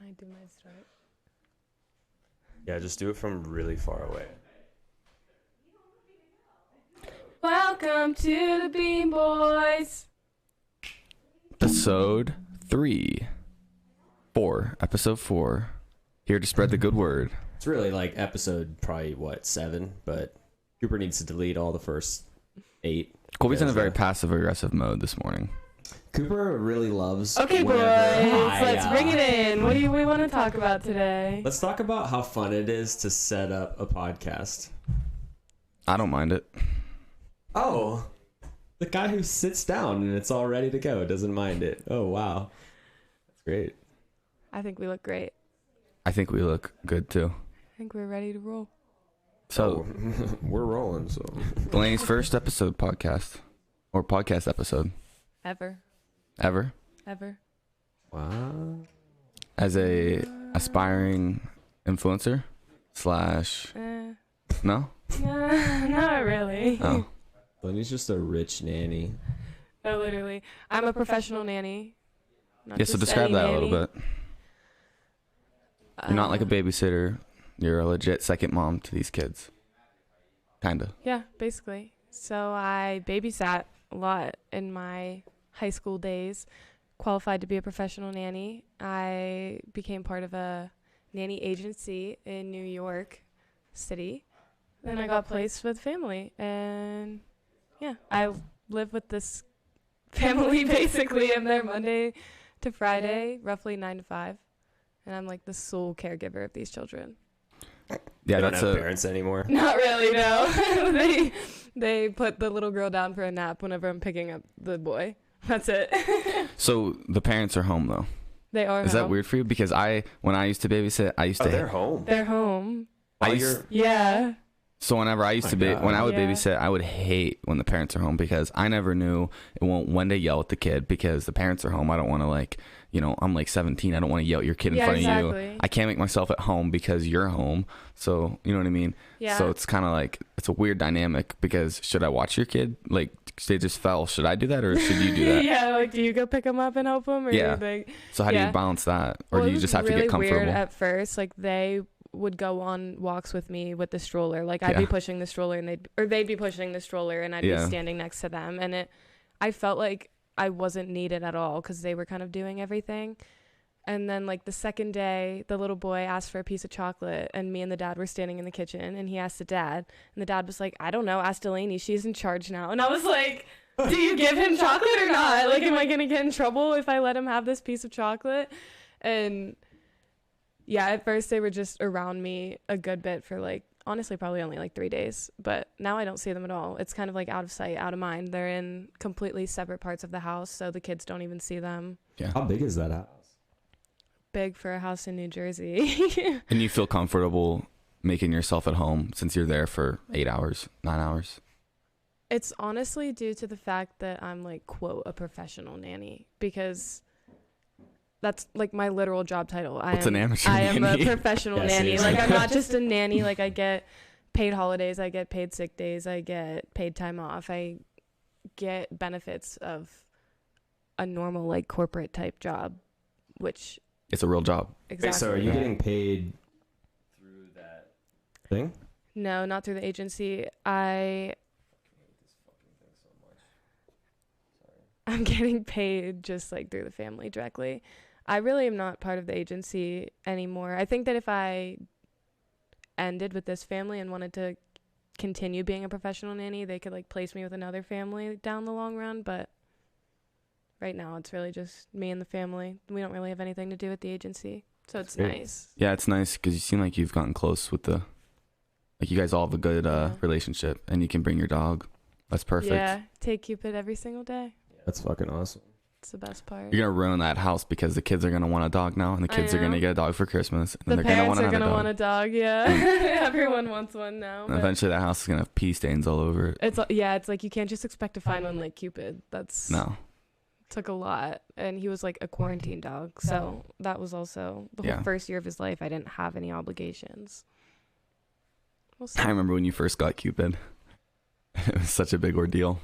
Can I do my start? Yeah, just do it from really far away. Welcome to the Bean Boys. Episode 4. Here to spread the good word. It's really like episode probably, 7? But Cooper needs to delete all the first 8. Colby's in a very passive-aggressive mode this morning. Cooper really loves... Okay, boys, let's bring it in. What do we want to talk about today? Let's talk about how fun it is to set up a podcast. I don't mind it. Oh, the guy who sits down and it's all ready to go doesn't mind it. Oh, wow. That's great. I think we look great. I think we look good, too. I think we're ready to roll. So, we're rolling, so... Delainey's first podcast episode. Ever. Wow. As a aspiring influencer / No? Not really. Oh. Lenny's just a rich nanny. No, literally. I'm a professional nanny. Yeah, so describe that a little bit. You're not like a babysitter. You're a legit second mom to these kids. Kinda. Yeah, basically. So I babysat a lot in my high school days. Qualified to be a professional nanny. I became part of a nanny agency in New York City. Then I got placed with family. And yeah, I live with this family basically. I'm there Monday to Friday, roughly 9 to 5. And I'm like the sole caregiver of these children. Yeah, they don't that's have parents anymore. Not really, no. they put the little girl down for a nap whenever I'm picking up the boy. That's it. So the parents are home though. They are. Is that weird for you? Because when I used to babysit, they're home. They're home. Yeah. So whenever I used to when I would Yeah. babysit, I would hate when the parents are home because I never knew when to yell at the kid because the parents are home. I don't want to I'm like 17. I don't want to yell at your kid in front of you. I can't make myself at home because you're home. So, you know what I mean? Yeah. So it's kind of like, it's a weird dynamic because should I watch your kid? Like they just fell. Should I do that or should you do that? Yeah, like do you go pick them up and help them? Or Yeah. Like, So how do you balance that? Or do you just have really to get comfortable? Weird at first, like they would go on walks with me with the stroller. Like I'd be pushing the stroller and they'd be pushing the stroller and I'd be standing next to them. And I felt like I wasn't needed at all because they were kind of doing everything. And then like the second day, the little boy asked for a piece of chocolate and me and the dad were standing in the kitchen and he asked the dad and the dad was like, I don't know, ask Delainey, she's in charge now. And I was like, do you give him chocolate or not? Like, am I going to get in trouble if I let him have this piece of chocolate? And yeah, at first they were just around me a good bit for like, honestly, probably only like 3 days. But now I don't see them at all. It's kind of like out of sight, out of mind. They're in completely separate parts of the house, so the kids don't even see them. Yeah. How big is that house? Big for a house in New Jersey. And you feel comfortable making yourself at home since you're there for 8 hours, 9 hours? It's honestly due to the fact that I'm like, quote, a professional nanny because that's like my literal job title. What's an amateur I am nanny? a professional nanny. Seriously. Like I'm not just a nanny. Like I get paid holidays. I get paid sick days. I get paid time off. I get benefits of a normal like corporate type job, which... It's a real job. Exactly. Wait, so are you getting paid through that thing? No, not through the agency. I'm getting paid just like through the family directly. I really am not part of the agency anymore. I think that if I ended with this family and wanted to continue being a professional nanny, they could like place me with another family down the long run. But right now it's really just me and the family. We don't really have anything to do with the agency. So it's nice. Yeah, it's nice because you seem like you've gotten close with you guys all have a good relationship and you can bring your dog. That's perfect. Yeah, take Cupid every single day. That's fucking awesome. It's the best part. You're going to ruin that house because the kids are going to want a dog now and the kids are going to get a dog for Christmas. And the they're parents gonna are going to want a dog. dog, yeah. Everyone wants one now. And eventually that house is going to have pee stains all over it. It's like you can't just expect to find one like Cupid. No. Took a lot. And he was like a quarantine dog. So that was also the whole first year of his life. I didn't have any obligations. We'll see. I remember when you first got Cupid. It was such a big ordeal.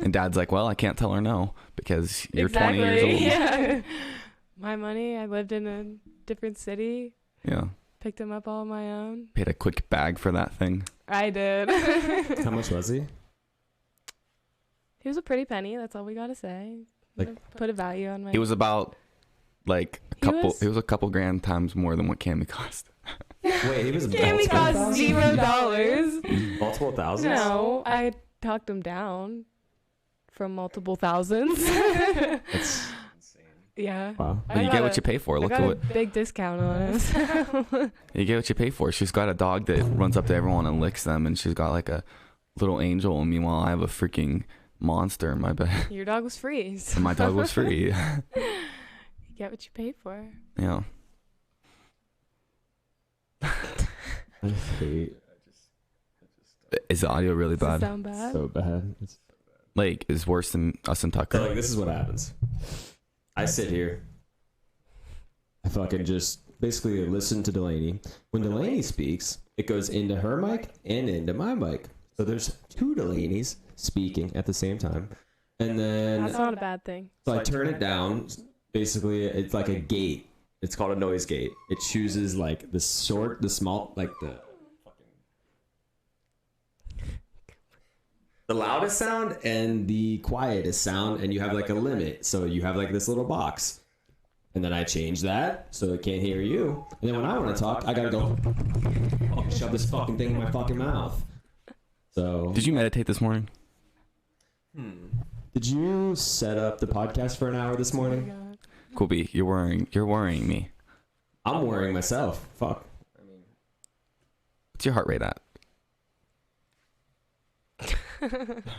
And Dad's like, well, I can't tell her no because you're 20 years old. Yeah. My money. I lived in a different city. Yeah. Picked him up all on my own. Paid a quick bag for that thing. I did. How much was he? He was a pretty penny. That's all we gotta say. Like, put a value on my. He was about like a couple. It was a couple grand times more than what Cammy cost. Wait, he was Cammy cost $0. Multiple thousands? No, I talked him down from multiple thousands. That's insane. Yeah. Wow. But you get what you pay for. Look at what big discount on us. you get what you pay for. She's got a dog that runs up to everyone and licks them, and she's got like a little angel. And meanwhile, I have a freaking monster in my bed. Your dog was free. So. And my dog was free. You get what you pay for. Yeah. Is the audio really bad? Does it sound bad? So bad. Like, it's worse than us and Tucker. So, like, this is what happens. I sit here. I fucking just basically listen to Delainey. When Delainey speaks, it goes into her mic and into my mic. So there's two Delaneys speaking at the same time. And then... That's not a bad thing. So I turn it down. Basically, it's like a gate. It's called a noise gate. It chooses like the small, like the loudest sound and the quietest sound, and you have like a limit. So you have like this little box, and then I change that so it can't hear you. And then when I want to talk, I gotta go shove this fucking thing in my fucking mouth. So did you meditate this morning? Did you set up the podcast for an hour this morning? Oh Kobe, you're worrying me. I'm worrying myself. Fuck. What's your heart rate at?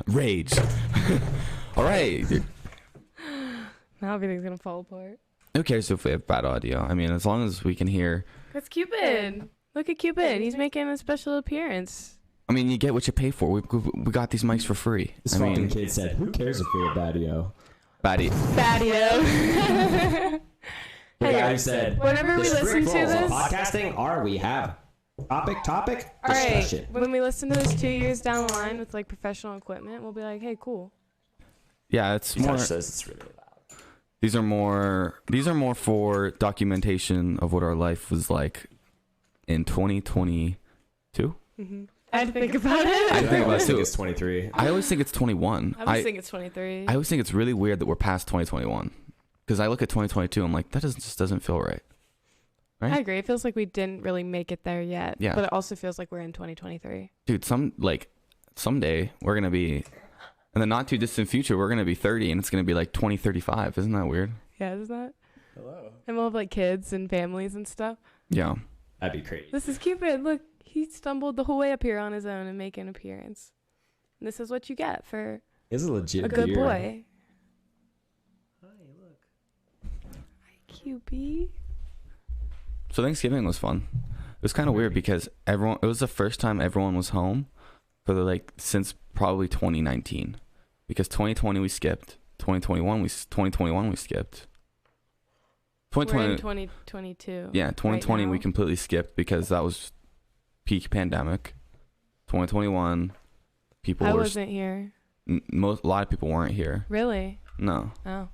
Rage. All right. Now everything's gonna fall apart. Who cares if we have bad audio? I mean, as long as we can hear. That's Cupid. Look at Cupid. He's making a special appearance. I mean, you get what you pay for. We got these mics for free. This fucking kid said, "Who cares if we have audio?" Baddie. The guy who said, whenever we listen to this, podcasting, we have topic all discussion. right, when we listen to this 2 years down the line with like professional equipment, we'll be like, hey, cool. Yeah, it's more. Says it's really loud. These are more for documentation of what our life was like in 2022. Mm-hmm. I had to think about it. I always think it's 23. I always think it's 21. I always think it's 23. I always think it's really weird that we're past 2021. Because I look at 2022, I'm like, that just doesn't feel right. I agree. It feels like we didn't really make it there yet. Yeah. But it also feels like we're in 2023. Dude, someday we're going to be, in the not too distant future, we're going to be 30 and it's going to be like 2035. Isn't that weird? Yeah, isn't that? Hello. And we'll have like kids and families and stuff. Yeah. That'd be crazy. This is Cupid. Look, he stumbled the whole way up here on his own and make an appearance. And this is what you get for It's a legit a good beer. boy. Hi, look. Hi, Cupid. So Thanksgiving was fun. It was kind of weird because it was the first time everyone was home since probably 2019. Because 2020 we skipped. 2021 we skipped. We're in 2022. Yeah, 2020 right we now. completely skipped because that was peak pandemic. 2021 people I were wasn't here. a lot of people weren't here. Really? No. Oh.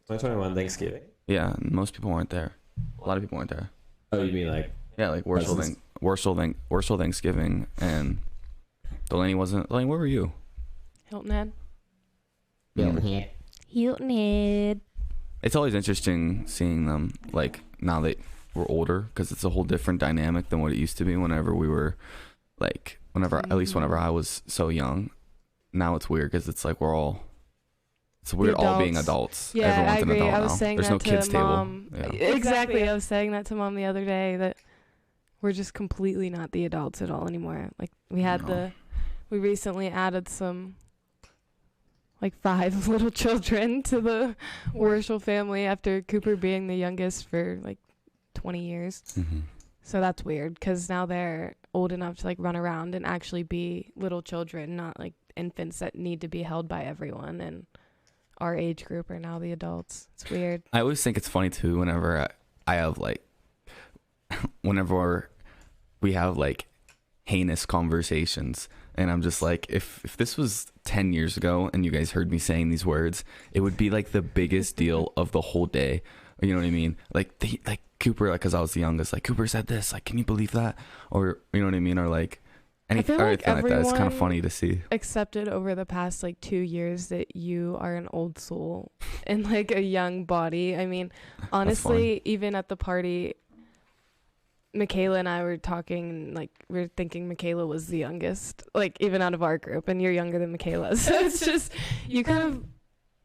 2021 Thanksgiving. Yeah, most people weren't there. A lot of people weren't there. Oh, you mean like? Yeah, like Warsaw Thanksgiving, and Delainey wasn't. Delainey, where were you? Hilton Head. Yeah. Hilton Head. It's always interesting seeing them like now that we're older because it's a whole different dynamic than what it used to be whenever we were like at least whenever I was so young. Now it's weird because it's like it's weird all being adults. Yeah, Everyone's I agree. an adult I was now. saying There's that no to kids Mom. table. Yeah. Exactly. I was saying that to Mom the other day that we're just completely not the adults at all anymore. Like we recently added some like 5 little children to the Warshall family after Cooper being the youngest for like 20 years. Mm-hmm. So that's weird because now they're old enough to like run around and actually be little children, not like infants that need to be held by everyone. And our age group are now the adults. It's weird. I always think it's funny too whenever I have whenever we have like heinous conversations and I'm just like, if this was 10 years ago and you guys heard me saying these words, it would be like the biggest deal of the whole day. You know what I mean? Like Cooper, like, because I was the youngest, like, Cooper said this, like, can you believe that? Or, you know what I mean? Or like anything like that. It's kind of funny to see. Accepted over the past like 2 years that you are an old soul in like a young body. I mean, honestly, even at the party, Michaela and I were talking, like, we were thinking Michaela was the youngest, like, even out of our group, and you're younger than Michaela. So it's just, you kind of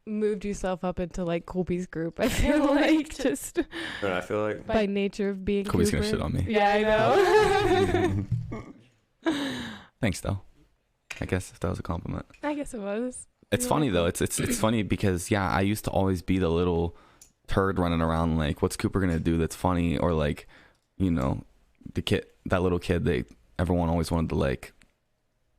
moved yourself up into, like, Colby's group, I feel like, just I feel like by nature of being Colby's Cooper. gonna shit on me. Yeah, I know. Thanks, though. I guess if that was a compliment. I guess it was. It's funny, though. It's funny because, yeah, I used to always be the little turd running around, like, what's Cooper gonna do that's funny? Or, like, you know, that little kid that everyone always wanted to, like,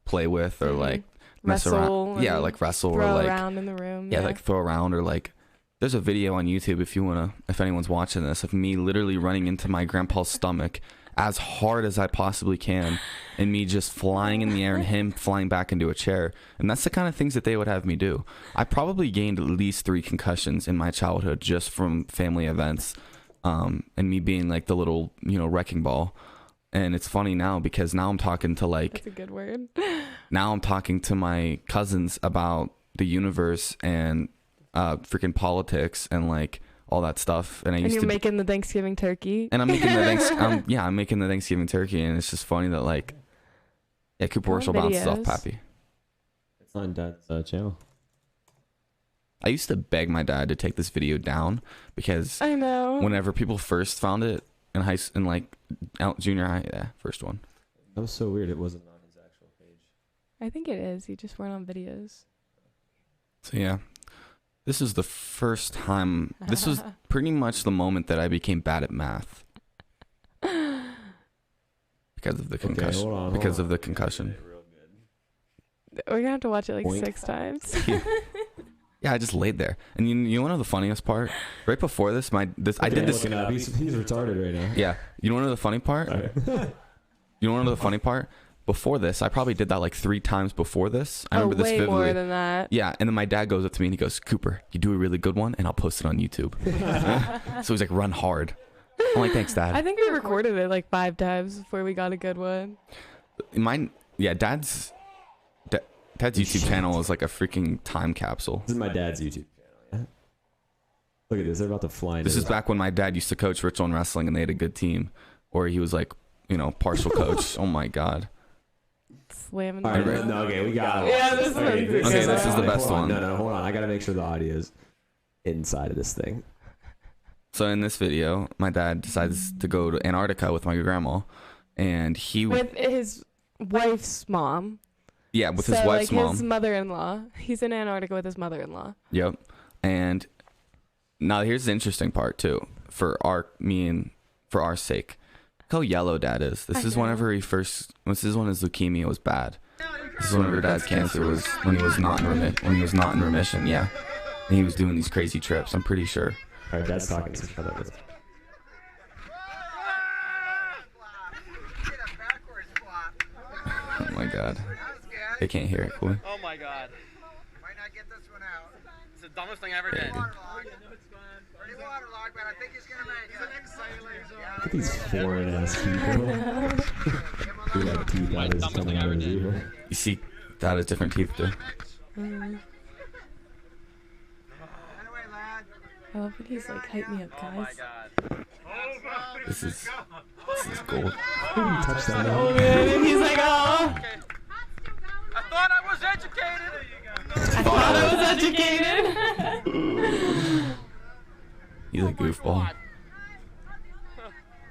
play with or like mess around. Yeah, like wrestle or like around in the room. Yeah, like throw around. Or like, there's a video on YouTube if anyone's watching this, of me literally running into my grandpa's stomach as hard as I possibly can, and me just flying in the air and him flying back into a chair. And that's the kind of things that they would have me do. I probably gained at least 3 concussions in my childhood just from family events. And me being like the little, you know, wrecking ball. And it's funny now because now I'm talking to, like, that's a good word. Now I'm talking to my cousins about the universe and freaking politics and like all that stuff. And you're making the Thanksgiving turkey. And I'm making I'm making the Thanksgiving turkey, and it's just funny that, like, yeah, Cooper Worshel bounces off Pappy. It's on Dad's channel. I used to beg my dad to take this video down because I know whenever people first found it in like junior high, first one. That was so weird. It wasn't on his actual page. I think it is. You just weren't on videos. So yeah, this is the first time. This was pretty much the moment that I became bad at math because of the concussion. Hold on. Of the concussion. We're gonna have to watch it like 6 times. Yeah, I just laid there, and you want to know the funniest part? Right before this, I did this. He's retarded right now. Yeah, you want to know the funny part? Right. You want to know the funny part? Before this, I probably did that like 3 times before this. I remember this way vividly. More than that. Yeah, and then my dad goes up to me and he goes, "Cooper, you do a really good one, and I'll post it on YouTube." So he's like, "Run hard." I'm like, "Thanks, Dad." I think we recorded it like 5 times before we got a good one. Dad's YouTube channel is like a freaking time capsule. This is my dad's YouTube channel. Yeah. Look at this. They're about to fly. This is back when my dad used to coach Richland Wrestling, and they had a good team, or he was like, you know, partial coach. Oh my God. Slamming. All right, no, okay, we got it. Yeah, this is the best one. No, hold on. I gotta make sure the audio is inside of this thing. So in this video, my dad decides to go to Antarctica with my grandma, and with his wife's mom. Yeah, with his wife's mom. His mother-in-law. He's in Antarctica with his mother-in-law. Yep. And now here's the interesting part too, for our sake. Look how yellow Dad is. This is when his leukemia was bad. This is whenever Dad's cancer was when he was not in remission. Yeah. And he was doing these crazy trips, I'm pretty sure. All right, Dad's talking to each other. Oh my God. They can't hear it, cool. Oh my God. Might not get this one out. It's the dumbest thing I ever did. Pretty waterlogged, but I think he's gonna make it. Look at these foreign ass people. He like teeth out his coming out of his ear. You see, Dad has different teeth too. I love when he's like, hype me up, guys. Oh my God. This is gold. Touch that now. Oh man, and he's like, oh. Okay. I thought I was educated. I thought I was educated. He's a goofball.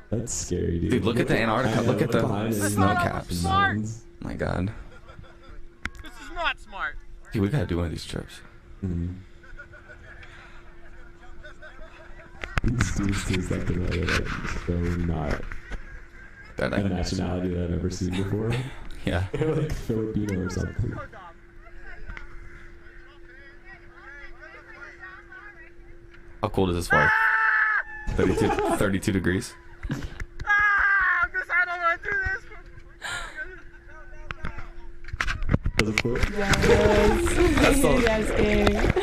That's scary, dude. Dude, look at the Antarctica. Look at the snow caps. My God. This is not smart. Dude, we gotta do one of these trips. Mm-hmm. These dudes do something like that. So not a nationality that I've ever seen before. Yeah. They're like Filipino or something. How cold is this fire? 32 degrees. Because I don't want to do this. Does it flip? Yes.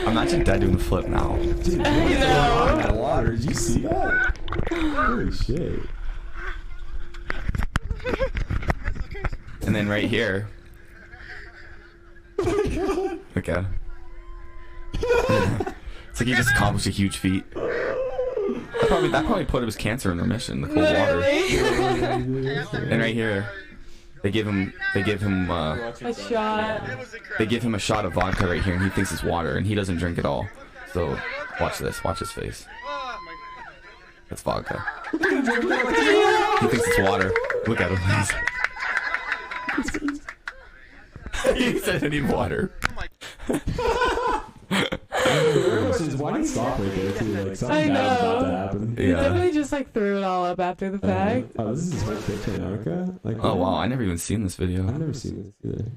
Imagine Dad doing the flip now. Dude, I know. water. Did you see that? Holy shit. And then right here. Okay. It's like he just accomplished a huge feat. That probably put his cancer in remission, the cold water. And right here, they give him a shot. They give him a shot of vodka right here, and he thinks it's water, and he doesn't drink it all. So watch this. Watch his face. That's vodka. He thinks it's water. Look at him. He said I need water. Why did he stop right there too? Like something bad's about to happen. He definitely just like threw it all up after the fact. Oh, this is his first picture in America? Like, oh wow, I never even seen this video. I've never seen this either.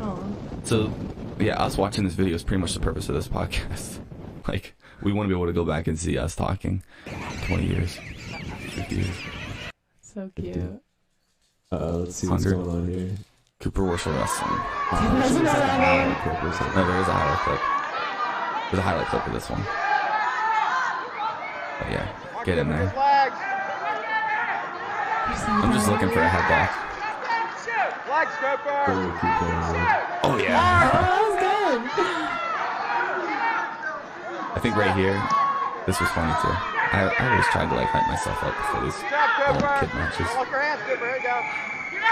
Oh. So yeah, us watching this video is pretty much the purpose of this podcast. Like, we want to be able to go back and see us talking 20 years, 50 years. So cute. Let's see what's going on here. Cooper Worshel Wrestling. No, there is a highlight clip. There's a highlight clip of this one. But yeah, get in there. I'm just looking for a headlock. Oh yeah. Oh, that was good. I think right here, this was funny too. I always tried to like hype myself up before these kid matches.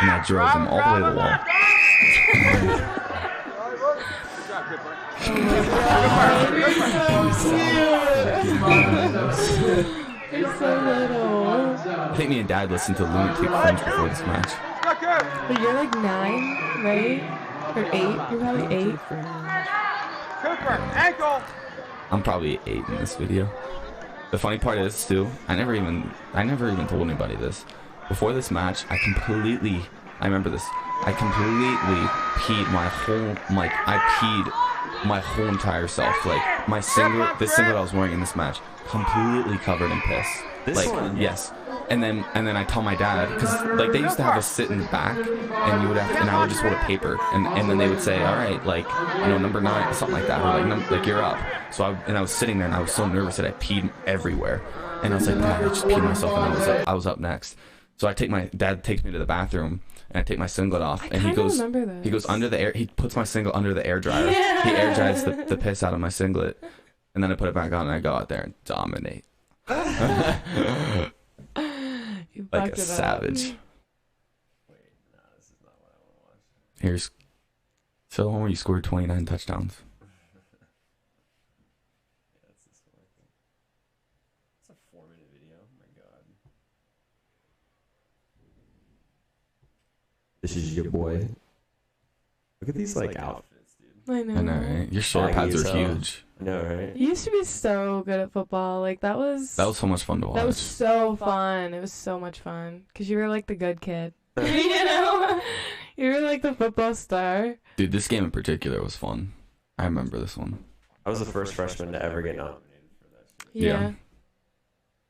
And I drove him all the way to the wall. You're so little. I think me and Dad listened to Lunatic Fringe before this match. But you're like 9, right? Or 8? You're probably 8. Cooper, ankle. I'm probably 8 in this video. The funny part is too, I never even told anybody this. Before this match, I remember this. I completely peed my whole, my whole entire self. Like, this singlet I was wearing in this match, completely covered in piss. This one? Yes. And then I tell my dad, because like they used to have us sit in the back, and I would just hold a paper, and then they would say, all right, like, you know, number 9, something like that, or like you're up. So I was sitting there, and I was so nervous that I peed everywhere, and I was like, Dad, I just peed myself, and I was up next. So Dad takes me to the bathroom, and I take my singlet off, and he goes under the air. He puts my singlet under the air dryer. Yeah. He air dries the piss out of my singlet, and then I put it back on, and I go out there and dominate. Like a savage. Wait, no, this is not what I want to watch. Here's the one where you scored 29 touchdowns. Yeah, that's this one. It's a 4-minute video. Oh my god. This is your boy. Look at these like outfits, dude. I know. I know, right? Your shoulder pads are huge. I know, right? You used to be so good at football. Like, that was so much fun to watch. That was so fun. It was so much fun. Because you were like the good kid. You know? You were like the football star. Dude, this game in particular was fun. I remember this one. I was the first freshman to ever get nominated for that shit. Yeah.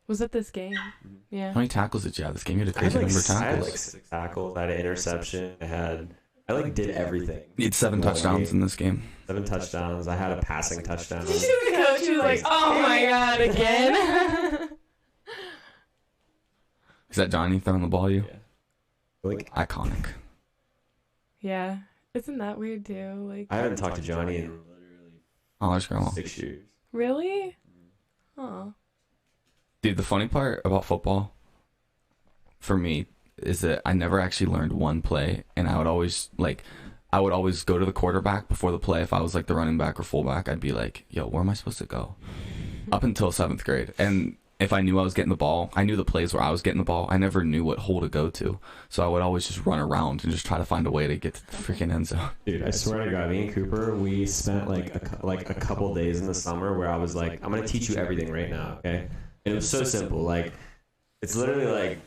Was it this game? Yeah. How many tackles did you have this game? You had a crazy number of tackles. I had like 6 tackles. I had an interception. I did everything. You had 7 touchdowns in this game. 7 touchdowns. I had a passing touchdown. Did you see the coach? He was like, oh my god, again. Is that Johnny throwing the ball to you? Yeah. Like, iconic. Yeah. Isn't that weird too? Like, I haven't talked to Johnny in literally 6 years. Really? Oh. Dude, the funny part about football for me is that I never actually learned one play, and I would always go to the quarterback before the play. If I was like the running back or fullback, I'd be like, yo, where am I supposed to go? Up until 7th grade. And if I knew I was getting the ball, I knew the plays where I was getting the ball. I never knew what hole to go to. So I would always just run around and just try to find a way to get to the freaking end zone. Dude, I swear to God, me and Cooper, we spent like a couple days in the summer where I was like, I'm going to teach you everything right now, okay? And it was so simple. Like, it's literally like,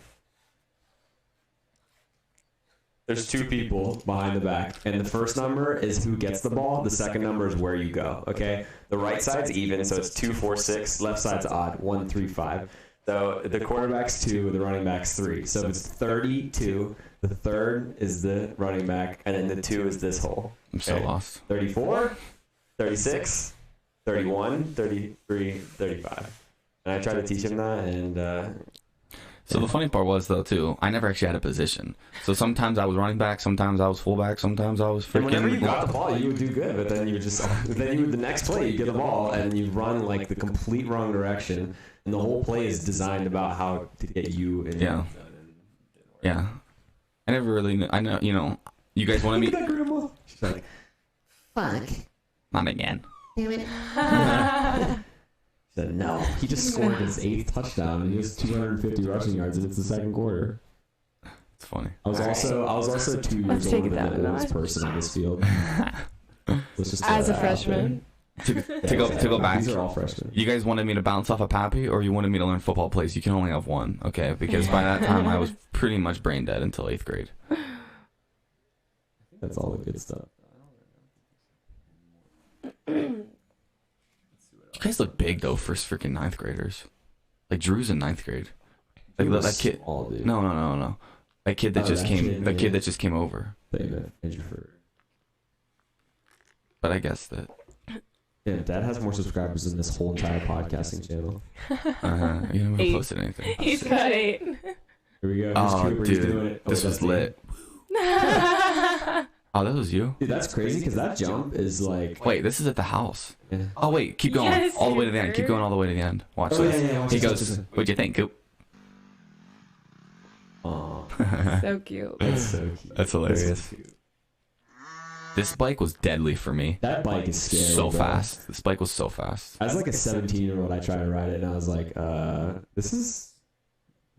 there's 2 people behind the back, and the first number is who gets the ball. The second number is where you go, okay? The right side's even, so it's 2, 4, 6. Left side's odd, 1, 3, 5. So the quarterback's 2, the running back's 3. So it's 32. The third is the running back, and then the 2 is this hole. I'm so lost. 34, 36, 31, 33, 35. And I tried to teach him that, and so the funny part was though too, I never actually had a position. So sometimes I was running back, sometimes I was fullback, sometimes I was freaking. And whenever you got the ball, you would do good, but then you would the next play you get the ball and you run like the complete wrong direction, and the whole play is designed about how to get you. In Yeah. I never really knew. I know, you guys wanted me. Look at that grandma. She's like, fuck. Not again. Damn it. Said no. He just scored his 8th touchdown, and he has 250 rushing yards, and it's the second quarter. It's funny. I was also 2 years older than the oldest person on this field. As a freshman. To go back. These are all freshmen. You guys wanted me to bounce off a Pappy, or you wanted me to learn football plays? You can only have one, okay? Because by that time, I was pretty much brain dead until 8th grade. That's all the good stuff. You guys look big though for freaking 9th graders. Like Drew's in 9th grade. Like that kid. Small, dude. No. That kid that just came. That kid that just came over. But I guess that. Yeah, Dad has more subscribers than this whole entire podcasting channel. You haven't posted anything. He's got 8. Here we go. Oh, dude, this was lit. Oh, that was you? Dude, that's crazy because that jump is like... Wait, this is at the house. Yeah. Oh, wait, keep going. Yes, all the way to the end. Keep going all the way to the end. Watch this. Yeah, he goes, what'd you think, Coop? Oh, so cute. that's so cute. That's hilarious. This bike was deadly for me. That bike is scary, so bro. fast. This bike was so fast. As like a 17-year-old, I tried to ride it, and I was like, this is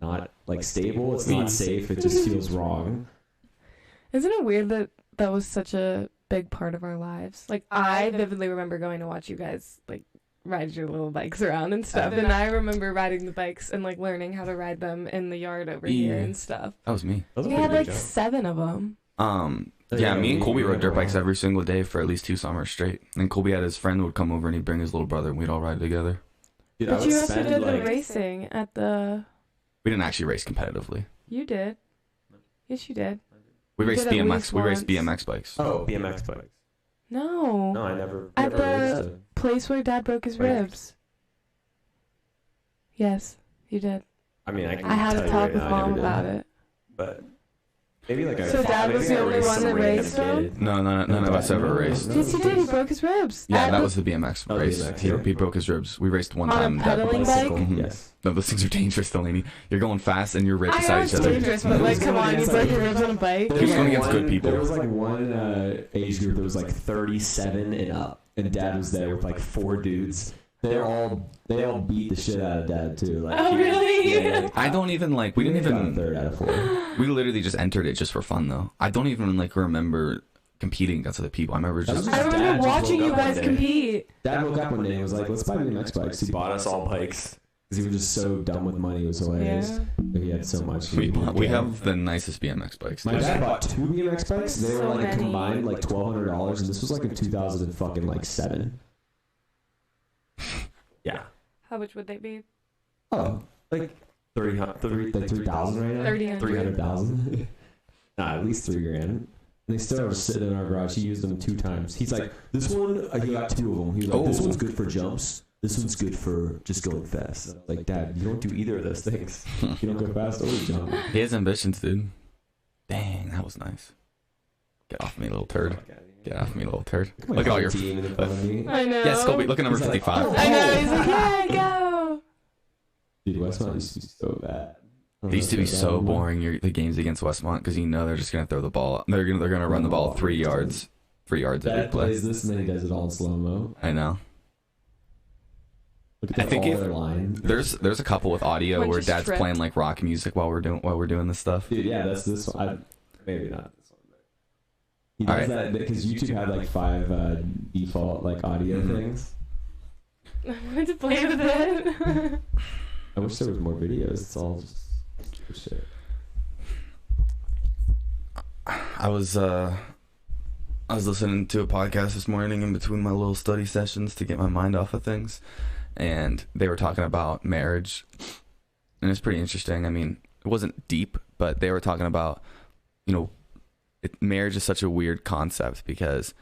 not like stable. It's not safe. It just feels wrong. Isn't it weird that was such a big part of our lives? Like, I vividly remember going to watch you guys, like, ride your little bikes around and stuff. And I remember riding the bikes and, like, learning how to ride them in the yard over here and stuff. That was me. We had, like, 7 of them. Yeah, me and Colby rode dirt bikes every single day for at least 2 summers straight. And Colby had his friend would come over and he'd bring his little brother and we'd all ride together. Dude, but you also did the racing at the... We didn't actually race competitively. You did. Yes, you did. We raced BMX. We raced BMX bikes. Oh, BMX bikes. No. No, I never at the raced it. place where Dad broke his ribs. Yes, you did. I mean, I had a talk with Mom about it. But maybe like so Dad was the only one that raced them? No, none of us ever raced. Yes, he did. He broke his ribs. Yeah, that was the BMX race. He broke his ribs. We raced one time. On a pedaling bike? Yes. No, those things are dangerous, Delainey. You're going fast and you're right beside each other. It's dangerous, but like, come on, you broke your ribs on a bike. He was going against good people. There was like one age group that was like 37 and up, and Dad was there with like 4 dudes. They all beat the shit out of Dad too. Like, oh really? Yeah, I don't even like. We didn't even. 3rd out of 4. We literally just entered it just for fun though. I don't even like remember competing against other people. I remember just. I remember watching you guys compete. Dad woke up one day and was like, "Let's buy BMX bikes." He bought us all bikes because he was just so dumb with money. It was hilarious. Yeah. But he had so much. We have the nicest BMX bikes. My dad bought 2 BMX bikes. They were like combined like $1,200, and this was like in 2007. Yeah. How much would they be? Oh, like 3,000 right now. 300,000. Nah, at least $3,000. And they still are sitting in our garage. He used them 2 times. He's like, this one, he got 2 of them. He was like, this one's good for jumps. This one's good for just going fast. Like, Dad, you don't do either of those things. You don't go fast or jump. He has ambitions, dude. Dang, that was nice. Get off me, little turd. Get off me, little turd. Look at all your... I know. Yes, Colby, look at number 55. I know, he's like, yeah, go. Dude, Westmont used to be so bad. They used to be so boring, the games against Westmont, because you know they're just going to throw the ball. They're gonna run the ball 3 yards. 3 yards every play. Dad plays this and then he does it all in slow-mo. I know. Look at line. There's a couple with audio where Dad's playing like rock music while we're doing this stuff. Dude, yeah, that's this one. Maybe not. He does that because YouTube had like 5 default like audio things. I wanted to play with it. I wish there was more videos. It's all just shit. I was listening to a podcast this morning in between my little study sessions to get my mind off of things, and they were talking about marriage, and it's pretty interesting. I mean, it wasn't deep, but they were talking about, marriage is such a weird concept because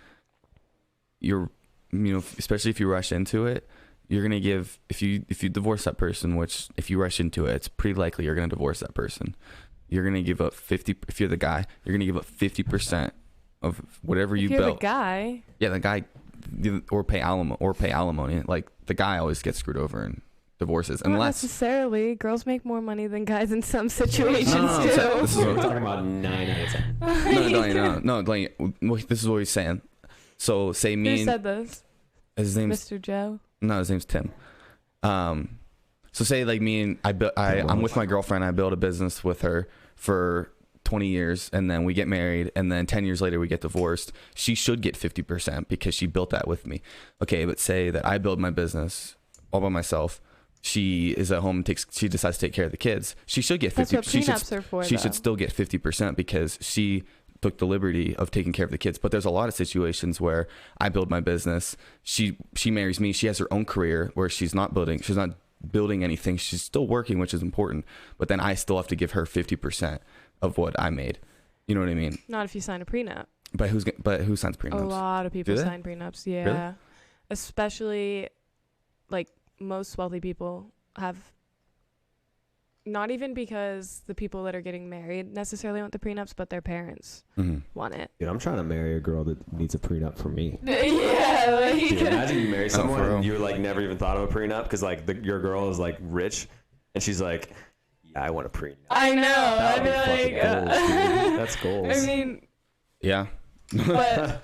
especially if you rush into it, you're gonna give if you divorce that person, which if you rush into it, it's pretty likely you're gonna divorce that person. You're gonna give up 50. If you're the guy, you're gonna give up 50% of whatever you built. If you're the guy. Yeah, the guy, or pay alimony. Like the guy always gets screwed over in divorces, Not unless necessarily. Girls make more money than guys in some situations no, too. This is what we're talking about 9 out of 10. No, Delainey, this is what he's saying. So say me. Who said this? His name's Mr. Joe. No, his name's Tim. So say like me and I'm with my girlfriend. I build a business with her for 20 years, and then we get married, and then 10 years later we get divorced. She should get 50% because she built that with me. Okay, but say that I build my business all by myself. She is at home and she decides to take care of the kids. She should get 50%. That's what prenups are for. She should still get 50% because she took the liberty of taking care of the kids. But there's a lot of situations where I build my business. She marries me. She has her own career where she's not building anything. She's still working, which is important. But then I still have to give her 50% of what I made. You know what I mean? Not if you sign a prenup. But who signs prenups? A lot of people sign prenups. Yeah. Really? Especially like most wealthy people have, not even because the people that are getting married necessarily want the prenups, but their parents want it. Dude, I'm trying to marry a girl that needs a prenup for me. Yeah. Like, dude, imagine you marry someone and you like never even thought of a prenup because like your girl is like rich and she's like, yeah, I want a prenup. I know. I'd be like, goals, that's goals. I mean, yeah. But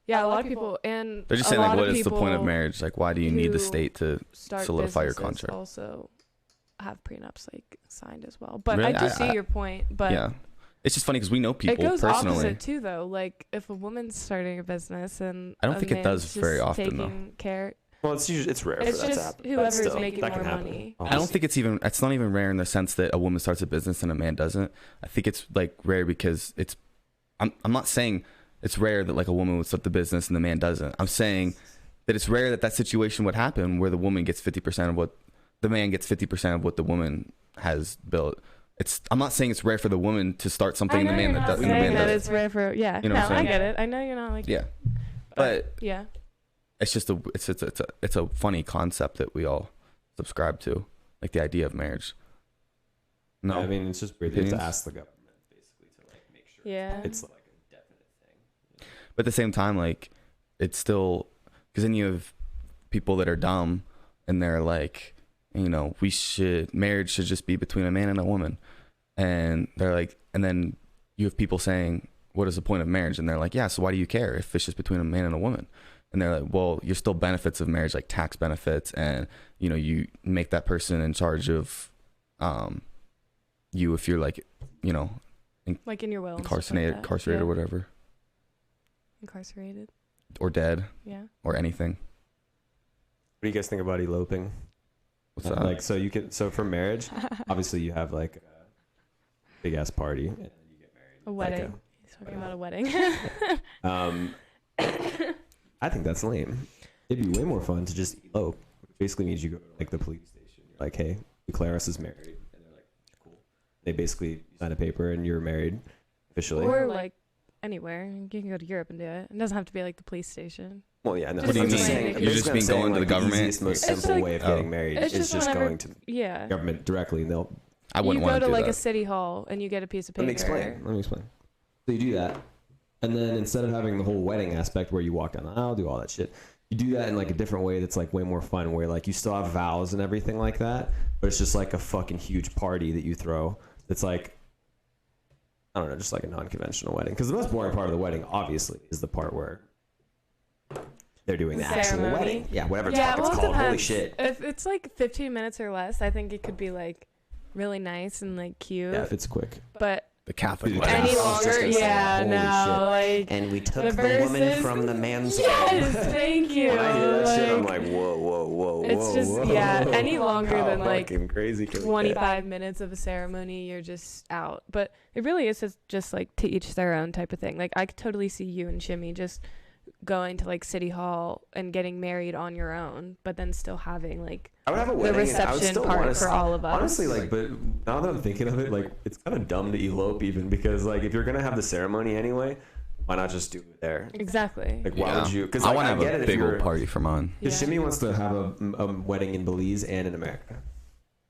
yeah, a lot of people, and they're just saying like, what is the point of marriage? Like, why do you need the state to solidify your contract? Also have prenups like signed as well. But really? I do see your point. But yeah, it's just funny because we know people it goes personally. opposite too, though. Like if a woman's starting a business and I don't think it does very often though. Care. Well, it's rare. It's for that just to happen. whoever's making more money. I don't think it's not even rare in the sense that a woman starts a business and a man doesn't. I think it's like rare because I'm not saying it's rare that like a woman would start the business and the man doesn't. I'm saying that it's rare that situation would happen where the woman gets 50% of what the man gets 50% of what the woman has built. I'm not saying it's rare for the woman to start something and the man doesn't. It's rare for You know no, I get it. I know you're not like but yeah. It's just it's a funny concept that we all subscribe to, like the idea of marriage. No, I mean it's just weird. You have to ask the government basically to like make sure it's like a definite thing. But at the same time, like it's still because then you have people that are dumb and they're like, you know, marriage should just be between a man and a woman, and they're like, and then you have people saying, what is the point of marriage? And they're like, yeah, so why do you care if it's just between a man and a woman? And they're like, well, you're still benefits of marriage, like tax benefits, and you know, you make that person in charge of you if you're like, you know, like in your will, incarcerated or whatever, incarcerated or dead, or anything. What do you guys think about eloping? What's that? Like, so for marriage, obviously you have like a big ass party and then you get married. A wedding. He's talking about a wedding. I think that's lame. It'd be way more fun to just elope, which basically means you go to like the police station. You're like, hey, declare us as married, and they're like, cool. They basically sign a paper and you're married officially. Or like anywhere. You can go to Europe and do it. It doesn't have to be like the police station. Well, yeah, no. What do you mean? You're just being going to the government? The easiest, most simple way of getting married is just going to the government directly, and they'll. I wouldn't want to do that. You go to like a city hall and you get a piece of paper. Let me explain. So you do that, and then instead of having the whole wedding aspect where you walk down the aisle, do all that shit, you do that in like a different way that's like way more fun, where like you still have vows and everything like that, but it's just like a fucking huge party that you throw. That's like, I don't know, just like a non-conventional wedding. Because the most boring part of the wedding, obviously, is the part where they're doing the actual wedding. Yeah, whatever it's called. Holy shit. If it's like 15 minutes or less, I think it could be like really nice and like cute. Yeah, if it's quick. But the Catholic wedding. Any longer, like. And we took the woman from the man's. Yes, thank you. When I hear that shit, I'm like, whoa. It's just any longer than like crazy 25 minutes of a ceremony, you're just out. But it really is just like to each their own type of thing. Like I could totally see you and Shimmy just going to like City Hall and getting married on your own, but then still having like I would have a wedding, the reception part for all of us. Honestly, like, but now that I'm thinking of it, like, it's kind of dumb to elope even because like if you're gonna have the ceremony anyway, why not just do it there? Exactly. Like, why would you? Because I want to have a big old party for mine. Because Shimmy wants to have a wedding in Belize and in America.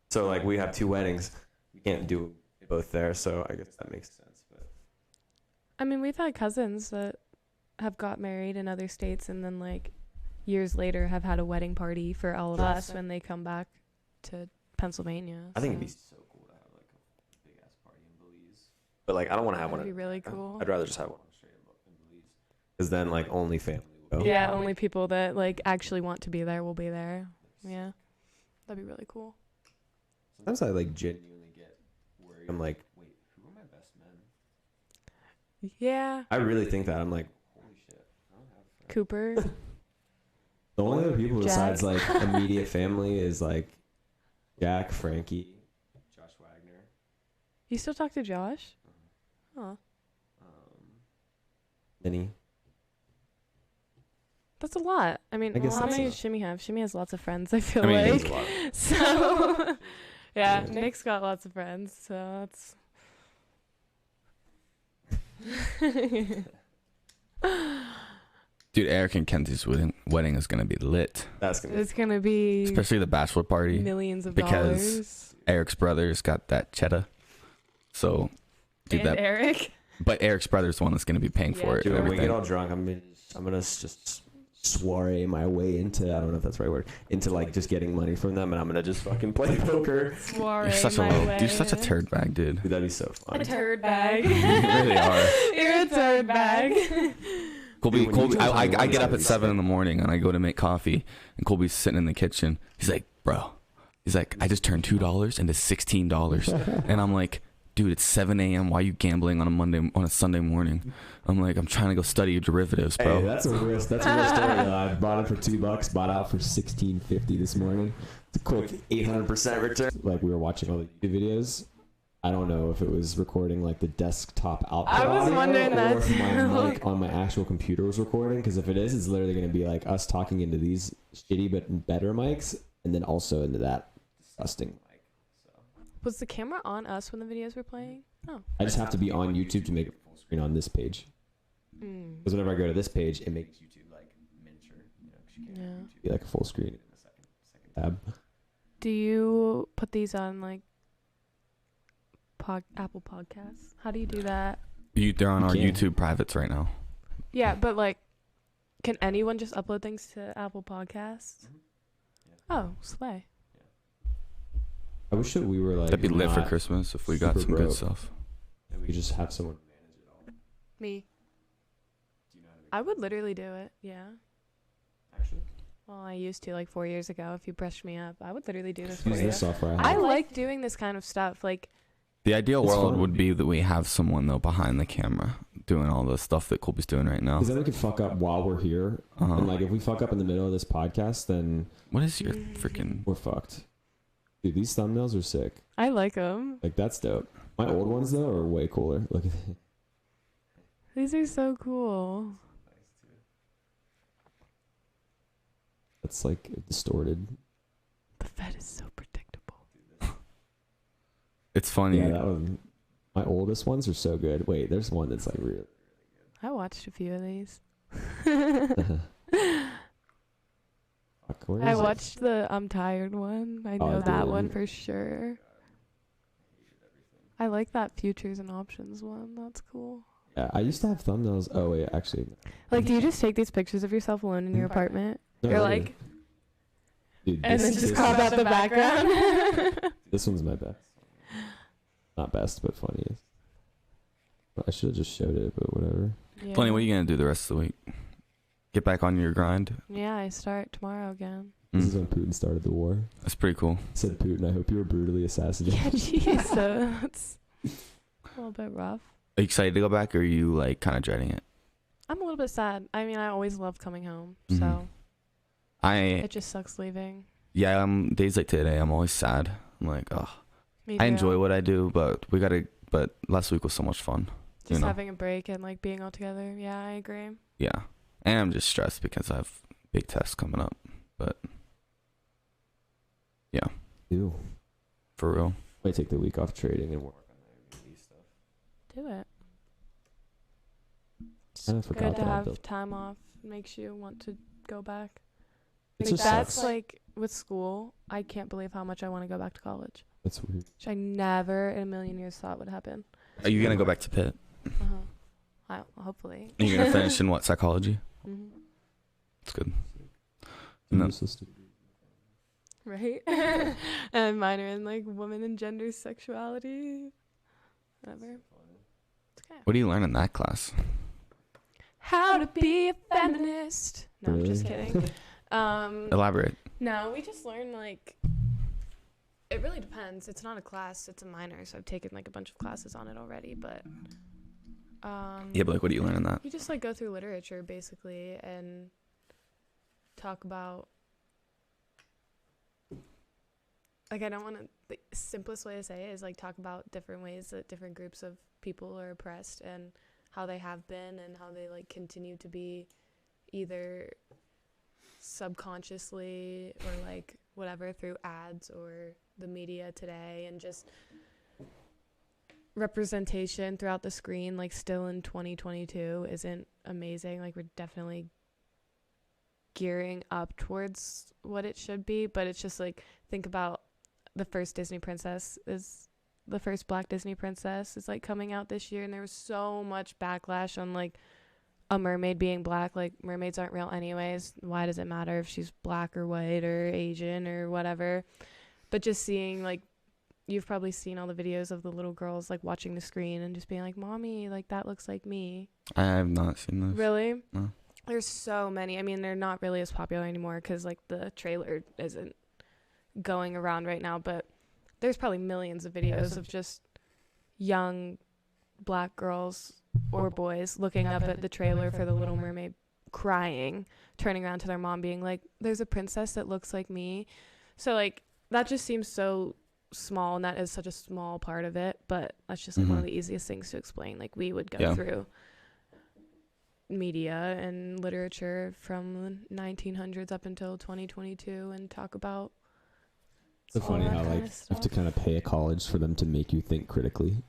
So, like, we have 2 weddings. We can't do both there, so I guess that makes sense. But I mean, we've had cousins that have got married in other states and then, like, years later have had a wedding party for all of us when they come back to Pennsylvania. I think it'd be so cool to have, like, a big-ass party in Belize. But, like, I don't want to have one. That'd be really cool. I'd rather just have one straight in Belize. Because then, like, only family will. Yeah, only people that, like, actually want to be there will be there. Yeah. That'd be really cool. Sometimes I, like, genuinely get worried. I'm like, wait, who are my best men? Yeah. I really think that. I'm like, holy shit. I don't have friends. Cooper. The only other people Jack. besides, like, immediate family is, like, Jack, Frankie, Josh Wagner. You still talk to Josh? Huh. Nanny. That's a lot. I mean, I guess how many that's does Shimmy have? Shimmy has lots of friends, I feel I mean, like. There's a lot. So, yeah, Nick's got lots of friends, so that's... Dude, Eric and Kenzie's wedding is going to be lit. That's gonna. It's going to be... Especially the bachelor party. Millions of because dollars. Eric's brother's got that cheddar. So, dude, And Eric. But Eric's brother's the one that's going to be paying for it. Dude, when we everything. get all drunk, I'm gonna just soiree my way into, I don't know if that's the right word, into, like, just getting money from them, and I'm gonna just fucking play poker. Soiree You're such a turd bag, dude. Dude, that'd be so fun. A turd bag. You really are. You're a turd bag. Colby, Dude, when you I told me get up that, at 7 in the morning and I go to make coffee, and Colby's sitting in the kitchen. He's like, bro, I just turned $2 into $16, and I'm like, dude, it's 7 a.m. Why are you gambling on a Sunday morning? I'm like, I'm trying to go study derivatives, bro. Hey, that's a real story. I bought it for $2, bought out for $16.50 this morning. It's a quick 800% return. Like, we were watching all the YouTube videos. I don't know if it was recording, like, the desktop output. I was wondering that or if too. my mic on my actual computer was recording. Because if it is, it's literally going to be like us talking into these shitty but better mics, and then also into that disgusting mic. So Was the camera on us when the videos were playing? Oh. I just have to be on YouTube to make it full screen on this page. Because whenever I go to this page, it makes YouTube, like, miniature. You know, 'cause you can't have YouTube be like a full screen in the second tab. Do you put these on, like, Apple Podcasts? How do you do that? They're on our can. YouTube privates right now. Yeah, but, like, can anyone just upload things to Apple Podcasts? Oh, slay. I wish that we were, like, That'd be lit for not Christmas if we got super some broke. good stuff. and we could just have someone manage it all. Me. Do you know how to make I would literally do it, yeah. actually? Well, I used to, like, 4 years ago. If you brushed me up, I would literally do this for Use you. this software. I like doing this kind of stuff. Like, The ideal It's world fun. would be that we have someone, though, behind the camera doing all the stuff that Colby's doing right now. Because then we could fuck up while we're here. And, like, if we fuck up in the middle of this podcast, then What is your freaking... we're fucked. Dude, these thumbnails are sick. I like them. Like, that's dope. My old ones, though, are way cooler. Look at that. These are so cool. That's, like, distorted. The Fed is so predictable. It's funny. Yeah, that one. My oldest ones are so good. Wait, there's one that's, like, really... I watched a few of these. Fuck, where I is it? watched the I'm Tired one. I know that dude. one for sure. I like that Futures and Options one. That's cool. Yeah, I used to have thumbnails. Oh, wait, actually... Like, do you just take these pictures of yourself alone in your apartment? No, You're really. like, Dude, and then just crop out the background. This one's my best. Not best, but funniest. I should have just showed it, but whatever. Yeah. Plenty, what are you going to do the rest of the week? Get back on your grind? Yeah, I start tomorrow again. This is when Putin started the war. That's pretty cool. Said Putin, I hope you were brutally assassinated. Yeah, jeez, so that's a little bit rough. Are you excited to go back, or are you, like, kind of dreading it? I'm a little bit sad. I mean, I always loved coming home, Mhm. so It just sucks leaving. Yeah, days like today, I'm always sad. I'm like, oh, Me I too. enjoy what I do, but last week was so much fun. Just you know? having a break and, like, being all together. Yeah, I agree. Yeah. And I'm just stressed because I have big tests coming up. But yeah, Ew. for real. Might take the week off trading and work on my Airbnb stuff. Do it. I forgot good to have time off. Makes you want to go back. It's like just that's sucks. like with school. I can't believe how much I want to go back to college. That's weird. Which I never in a million years thought would happen. Are you gonna go back to Pitt? Hopefully. Are you gonna finish in what, psychology? Mm-hmm. That's good. No. Right? And minor in like women and gender sexuality. Whatever. It's okay. What do you learn in that class? How to be a feminist. No, I'm just kidding. Elaborate. No, we just learn like, it really depends. It's not a class, it's a minor, so I've taken like a bunch of classes on it already, but yeah, but like, what do you learn in that? you just like go through literature basically and talk about, like, I don't want to, the simplest way to say it is like talk about different ways that different groups of people are oppressed and how they have been and how they like continue to be, either subconsciously or like whatever through ads or the media today, and just representation throughout the screen, like still in 2022 isn't amazing. Like we're definitely gearing up towards what it should be, but it's just like, think about the first Black Disney princess is like coming out this year, and there was so much backlash on like a mermaid being black. Like, mermaids aren't real anyways. Why does it matter if she's black or white or Asian or whatever? But just seeing, like, you've probably seen all the videos of the little girls like watching the screen and just being like, mommy, like that looks like me. I have not seen those. Really? No. There's so many. I mean, they're not really as popular anymore because like the trailer isn't going around right now, but there's probably millions of videos of just young black girls or boys looking up at the trailer for The Little Mermaid, crying, turning around to their mom being like, there's a princess that looks like me. So like that just seems so small, and that is such a small part of it, but that's just like one of the easiest things to explain. Like, we would go through media and literature from the 1900s up until 2022 and talk about it's funny how like you have to kind of pay a college for them to make you think critically.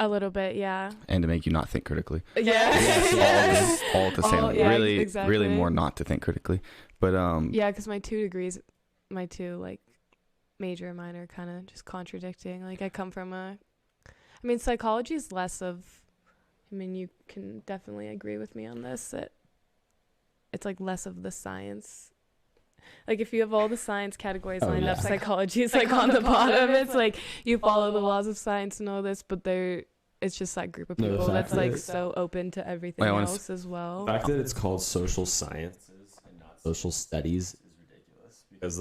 A little bit, yeah. And to make you not think critically. Yeah. all at the same. Yeah, really, exactly. really more not to think critically. But yeah, because my two like major and minor kind of just contradicting. Like, I come from psychology is less of, you can definitely agree with me on this, that it's like less of the science. Like, if you have all the science categories lined up, psychology is like on the bottom. It's like you follow the laws of science and all this, but it's just that group of people that's like so open to everything else as well. The fact that it's called social sciences and not social studies is ridiculous, because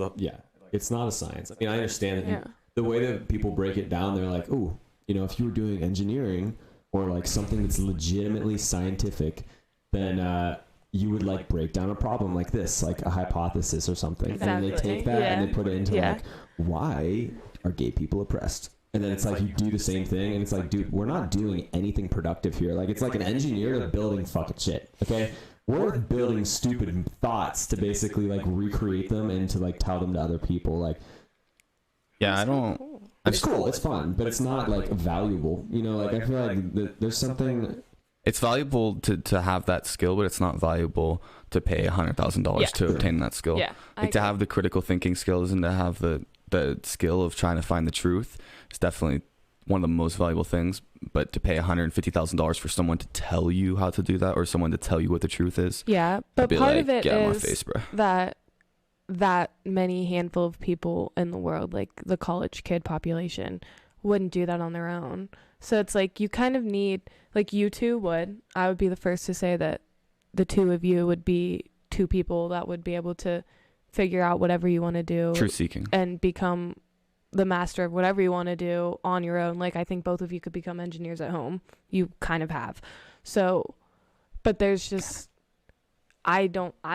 it's not a science. I mean, I understand it. The way that people break it down, they're like, oh, if you were doing engineering or like something that's legitimately scientific, then you would like break down a problem like this, like a hypothesis or something. Exactly. And then they take that and they put it into like, why are gay people oppressed? And then it's like you do the same thing, and it's like, dude, we're not doing anything productive here. Like, it's like an engineer building fucking shit, okay? We're building stupid thoughts to basically like recreate them and to like tell them to other people. Like, yeah, I don't. Cool. It's cool, it's fun, but it's not like valuable. Like, I feel like there's something. It's valuable to have that skill, but it's not valuable to pay $100,000 to obtain that skill. Yeah, like, to have the critical thinking skills and to have the skill of trying to find the truth is definitely one of the most valuable things. But to pay $150,000 for someone to tell you how to do that, or someone to tell you what the truth is, but part of it is face, bro. that many handful of people in the world, like the college kid population, wouldn't do that on their own. So it's like you kind of need, like, you two would. I would be the first to say that the two of you would be two people that would be able to figure out whatever you want to do. Truth seeking. And become the master of whatever you want to do on your own. Like, I think both of you could become engineers at home. You kind of have. So, but there's just, I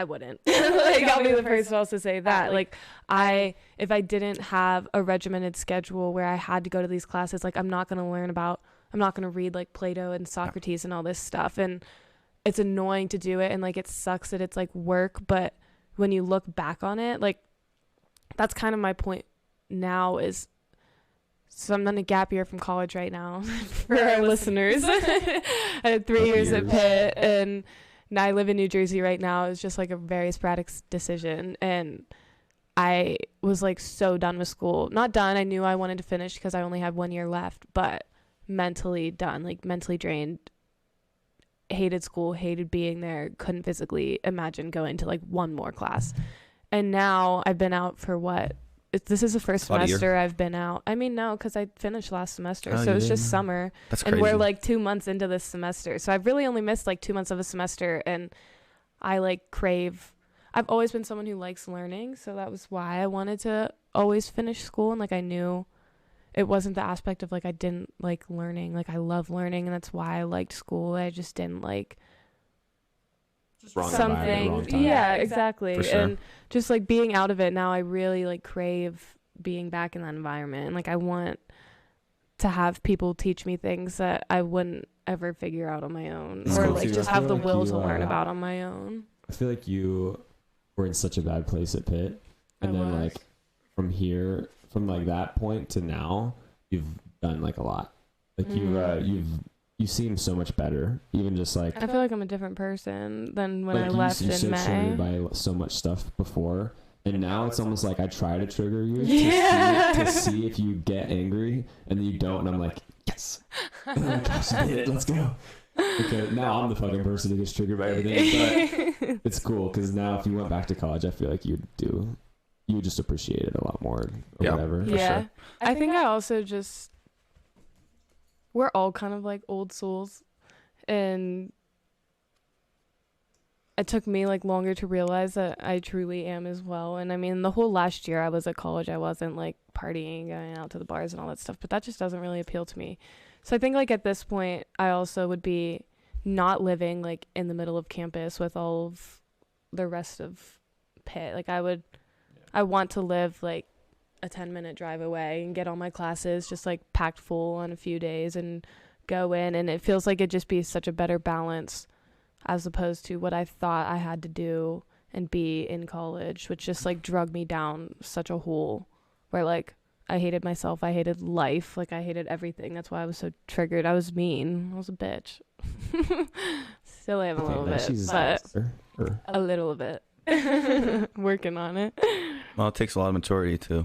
wouldn't. Like, I'll be the first also to say that. Like, if I didn't have a regimented schedule where I had to go to these classes, like, I'm not going to read like Plato and Socrates and all this stuff. And it's annoying to do it. And like, it sucks that it's like work. But when you look back on it, like, that's kind of my point now, is So I'm on a gap year from college right now for our listeners. I had 3 years at Pitt, and now I live in New Jersey right now. It's just like a very sporadic decision. And I was like so done with school. Not done. I knew I wanted to finish because I only had 1 year left, but mentally done, like mentally drained. Hated school, hated being there, couldn't physically imagine going to like one more class. And now I've been out for this is the first semester I've been out. I mean, no, because I finished last semester, so it's just summer. That's crazy. And we're like 2 months into this semester, so I've really only missed like 2 months of a semester. And I like I've always been someone who likes learning, so that was why I wanted to always finish school. And like I knew it wasn't the aspect of like I didn't like learning. Like I love learning, and that's why I liked school. I just didn't like something. Yeah, exactly. Sure. And just like being out of it now, I really like crave being back in that environment. And like I want to have people teach me things that I wouldn't ever figure out on my own, or like just have the will to learn about on my own. I feel like you were in such a bad place at Pitt, and then like from like that point to now, you've done like a lot. Like you seem so much better. Even just like I feel like I'm a different person than when I left in May. You triggered by so much stuff before, and now it's almost like I try to trigger you to see if you get angry, and then you don't, and I'm like, yes, oh my gosh, I did it. Let's go. Okay, now I'm the fucking person who gets triggered by everything, but it's cool because now if you went back to college, I feel like you would just appreciate it a lot more or whatever. Yeah. Sure. I think I also we're all kind of like old souls, and it took me like longer to realize that I truly am as well. And I mean, the whole last year I was at college, I wasn't like partying, going out to the bars and all that stuff, but that just doesn't really appeal to me. So I think like at this point, I also would be not living like in the middle of campus with all of the rest of Pitt. Like I want to live like a 10-minute drive away and get all my classes just like packed full on a few days and go in. And it feels like it'd just be such a better balance as opposed to what I thought I had to do and be in college, which just like drug me down such a hole where like I hated myself. I hated life. Like I hated everything. That's why I was so triggered. I was mean. I was a bitch. Still am a little bit, but a little bit. Working on it. Well, it takes a lot of maturity to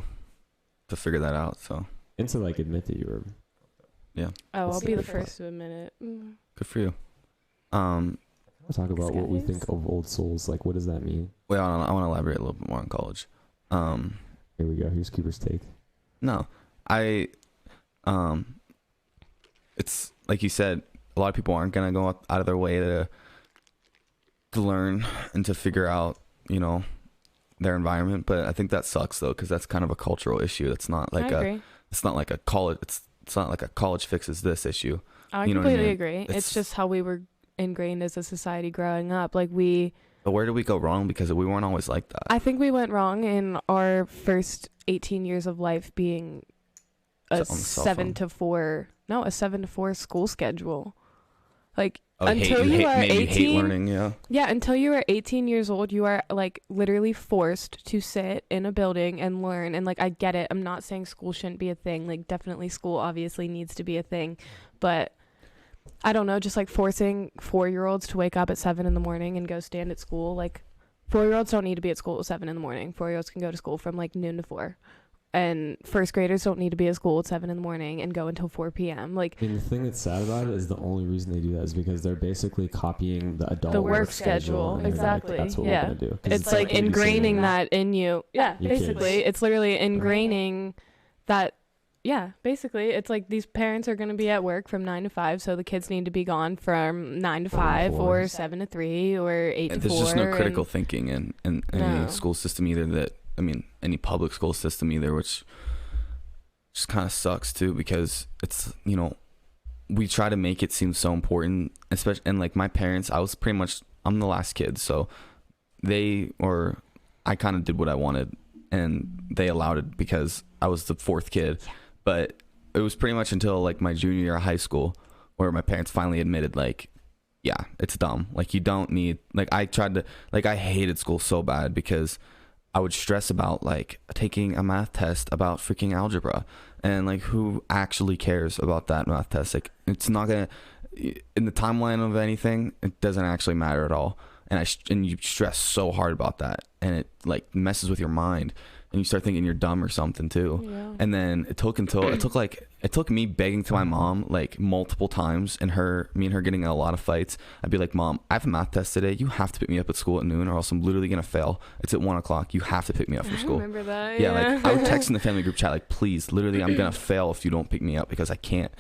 figure that out. So and to like admit that you were. Yeah. Oh, I'll be the first to admit it. Good for you. We'll talk about what we think of old souls. Like, what does that mean? Well, I want to elaborate a little bit more on college. Here we go. Here's Cooper's take. No, it's like you said, a lot of people aren't gonna go out of their way to learn and to figure out, their environment. But I think that sucks though, because that's kind of a cultural issue. It's not like it's not like a college. It's not like a college fixes this issue. I completely agree. It's just how we were ingrained as a society growing up. Like But where did we go wrong? Because we weren't always like that. I think we went wrong in our first 18 years of life being a 7 to 4 school schedule. Like until you are 18, hate learning, until you are 18 years old, you are like literally forced to sit in a building and learn. And like I get it. I'm not saying school shouldn't be a thing. Like definitely school obviously needs to be a thing, but I don't know, just like forcing 4-year-olds to wake up at 7 a.m. and go stand at school. Like 4-year-olds don't need to be at school at 7 a.m. 4-year-olds can go to school from like noon to 4. And first graders don't need to be at school at 7 a.m. and go until 4 p.m. Like, I mean, the thing that's sad about it is the only reason they do that is because they're basically copying the adult work schedule. Exactly. Like, that's what we're gonna do. It's like ingraining that in you. Yeah, basically, it's literally ingraining that. Yeah, basically, it's like these parents are going to be at work from 9 to 5, so the kids need to be gone from 9 to 5 or 7 to 3 or 8 to 4. There's just no critical thinking in any school system either any public school system either, which just kind of sucks too, because it's, we try to make it seem so important, especially, and like my parents, I'm the last kid, so I kind of did what I wanted and they allowed it because I was the 4th kid. Yeah. But it was pretty much until like my junior year of high school where my parents finally admitted like, yeah, it's dumb. Like you don't need, like I hated school so bad because I would stress about like taking a math test about freaking algebra. And like, who actually cares about that math test? Like, it's not gonna, in the timeline of anything, it doesn't actually matter at all. And you stress so hard about that, and it like messes with your mind, and you start thinking you're dumb or something too. Yeah. And then it took me begging to my mom like multiple times, and me and her getting in a lot of fights. I'd be like, Mom, I have a math test today. You have to pick me up at school at noon, or else I'm literally gonna fail. It's at 1:00. You have to pick me up from school. I remember that. Yeah, like I would text in the family group chat like, please, literally, I'm gonna fail if you don't pick me up, because I can't.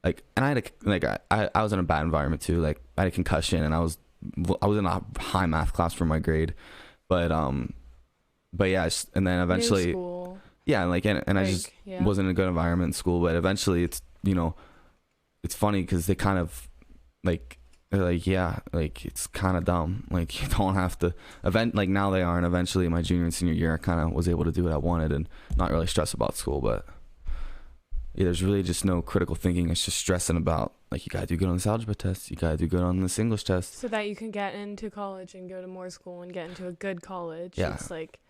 Like, and I had I was in a bad environment too. Like, I had a concussion, and I was in a high math class for my grade, but yeah, and then eventually, yeah, like, and I just wasn't in a good environment in school. But eventually, it's, you know, it's funny because they kind of like, they're like, yeah, like, it's kind of dumb. Like, you don't have to like, now they are. And eventually, my junior and senior year, I kind of was able to do what I wanted and not really stress about school. But yeah, there's really just no critical thinking. It's just stressing about, like, you gotta do good on this algebra test, you gotta do good on this English test, so that you can get into college and go to more school and get into a good college. Yeah. It's like,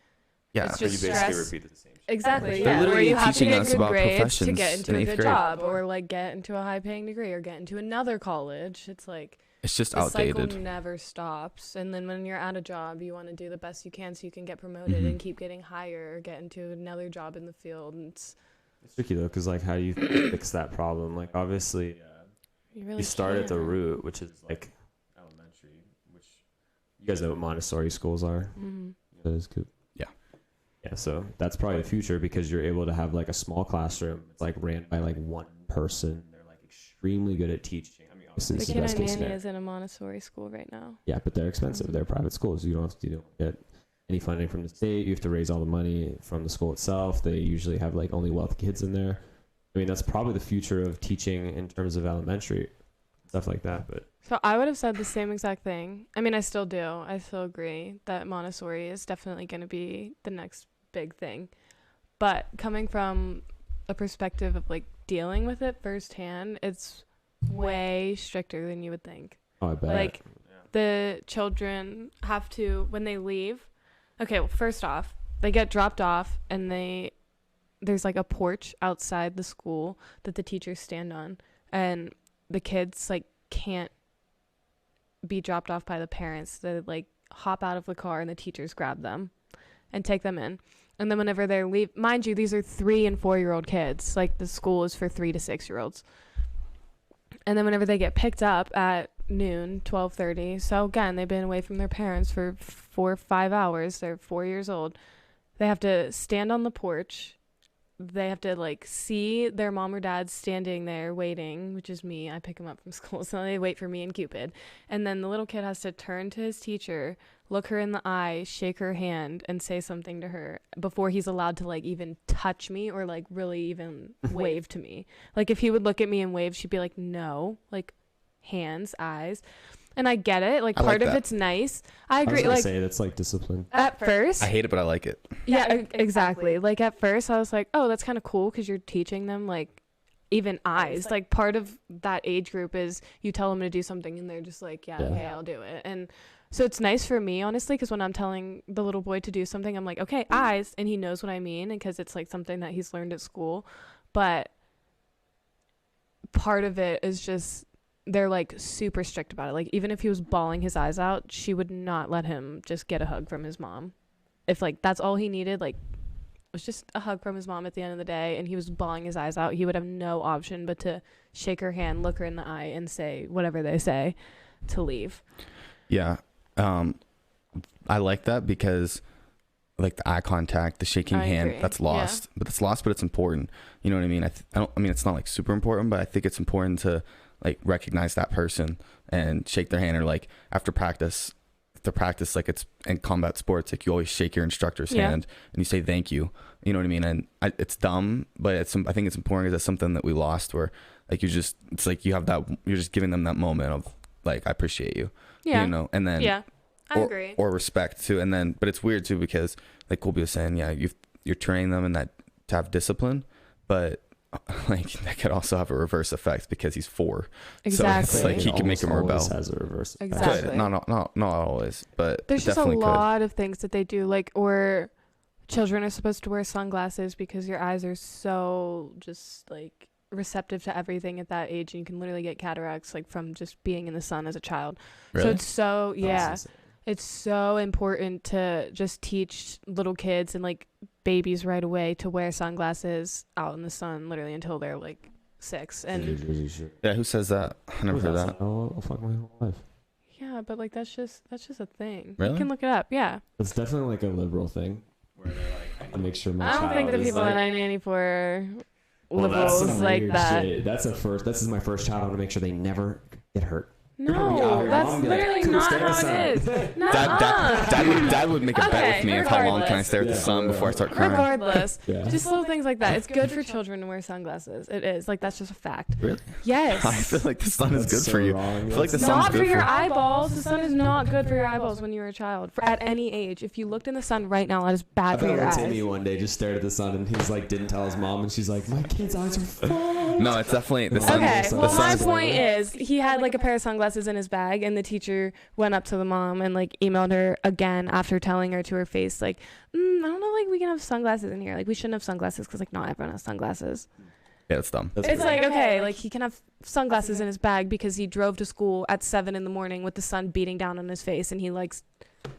yeah, it's just you basically stress. repeat the same shit. Exactly. They're Yeah. literally Or you have to teaching get us good about grades professions to get into in a 8th good grade. job, or like get into a high paying degree, or get into another college. It's like, it's just the outdated. cycle never stops. And then when you're at a job, you want to do the best you can so you can get promoted and keep getting higher, or get into another job in the field. And it's tricky though, because like, how do you fix that problem? Like, obviously, you start at the root, which is like elementary, which you guys know what Montessori schools are. Mm-hmm. That is good. Yeah, so that's probably the future, because you're able to have like a small classroom. It's like ran by like one person. They're like extremely good at teaching. I mean, obviously, the kid I nanny is in a Montessori school right now. Yeah, but they're expensive. Mm-hmm. They're private schools. You don't get any funding from the state. You have to raise all the money from the school itself. They usually have like only wealthy kids in there. I mean, that's probably the future of teaching in terms of elementary stuff like that. But so I would have said the same exact thing. I mean, I still do. I still agree that Montessori is definitely going to be the next big thing. But coming from a perspective of like dealing with it firsthand, it's way stricter than you would think. Oh, I bet. Like, the children have to, when they leave, okay, well, first off, they get dropped off, and there's like a porch outside the school that the teachers stand on, and the kids like can't be dropped off by the parents. They like hop out of the car, and the teachers grab them and take them in. And then whenever they leave, mind you, these are 3 and 4-year-old kids. Like, the school is for 3 to 6-year-olds. And then whenever they get picked up at noon, 12:30, so again, they've been away from their parents for 4 or 5 hours. They're 4 years old. They have to stand on the porch. They have to like see their mom or dad standing there waiting, which is me. I pick them up from school, so they wait for me and Cupid. And then the little kid has to turn to his teacher, look her in the eye, shake her hand, and say something to her before he's allowed to like even touch me or like really even wave to me. Like, if he would look at me and wave, she'd be like, no, like hands, eyes. And I get it. Like, part of it's nice. I agree. I was gonna like, say that's like discipline. at first, I hate it, but I like it. yeah, exactly. Like, at first I was like, oh, that's kind of cool, because you're teaching them like even eyes. Like, part of that age group is you tell them to do something and they're just like, yeah. Okay, I'll do it. And so it's nice for me, honestly, because when I'm telling the little boy to do something, I'm like, okay, eyes, and he knows what I mean, and because it's like something that he's learned at school. But part of it is just, they're like super strict about it. Like, even if he was bawling his eyes out, she would not let him just get a hug from his mom. If like that's all he needed, like, it was just a hug from his mom at the end of the day, and he was bawling his eyes out, he would have no option but to shake her hand, look her in the eye, and say whatever they say to leave. Yeah. I like that, because like the eye contact, the shaking hand, agree. That's lost. Yeah. But it's lost, but it's important. You know what I mean? I mean, it's not like super important, but I think it's important to like recognize that person and shake their hand, or like after practice, like it's in combat sports, like you always shake your instructor's hand and you say thank you. You know what I mean? And it's dumb, but I think it's important, because it's something that we lost, where like it's like you have that, you're just giving them that moment of like, I appreciate you. Yeah. You know, and then I agree. Or respect too. And then, but it's weird too, because like Colby was saying, you're training them in that to have discipline, but like that could also have a reverse effect, because he's 4. Exactly. So it's like he can make him rebel. Has a reverse effect. Exactly. Not always, but there's just a lot of things that they do, like, or children are supposed to wear sunglasses because your eyes are so just like receptive to everything at that age, and you can literally get cataracts like from just being in the sun as a child. Really? So it's so it's so important to just teach little kids and like babies right away to wear sunglasses out in the sun literally until they're like 6. And yeah, who says that? I never heard that. Oh, fuck my whole life. Yeah, but like that's just a thing. Really? You can look it up. Yeah, it's definitely like a liberal thing where they're like, I make sure my I don't think the people like, that I nanny for are well, liberals like that. Shit. This is my first child. I want to make sure they never get hurt. No, that's literally not how it is. Dad would make a bet with me of how long can I stare at the sun before I start crying. Regardless, just little things like that. It's good for children to wear sunglasses. It is. Like, that's just a fact. Really? Yes. I feel like the sun is good for you. I feel like the sun's not good for your eyeballs. The sun is not good for your eyeballs when you were a child. At any age, if you looked in the sun right now, that is bad for your eyes. Timmy one day just stared at the sun and he's like, didn't tell his mom, and she's like, my kid's eyes are full. No, it's definitely the sun. Okay. Well, my point is, he had like a pair of sunglasses in his bag, and the teacher went up to the mom and like emailed her again after telling her to her face like, I don't know, like we can have sunglasses in here, like we shouldn't have sunglasses because like not everyone has sunglasses. Yeah, it's dumb. It's like, okay, like he can have sunglasses in his bag because he drove to school at 7 a.m. with the sun beating down on his face, and he likes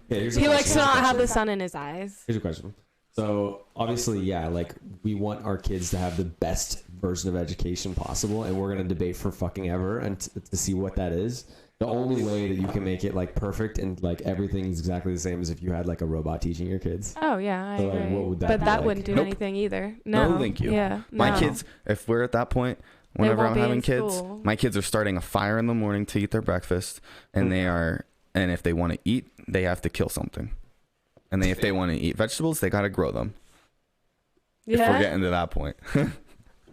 to not have the sun in his eyes. Here's a question. So obviously, yeah, like we want our kids to have the best version of education possible, and we're gonna debate for fucking ever and to see what that is. The only way that you can make it like perfect and like everything's exactly the same is if you had like a robot teaching your kids. Oh yeah, I agree. Like, what would that but be that like? wouldn't do anything either. No, thank you. Yeah, my kids, if we're at that point, whenever I'm having kids, school. my kids are starting a fire in the morning to eat their breakfast, and and if they want to eat, they have to kill something, and if they want to eat vegetables, they got to grow them. Yeah. If we're getting to that point,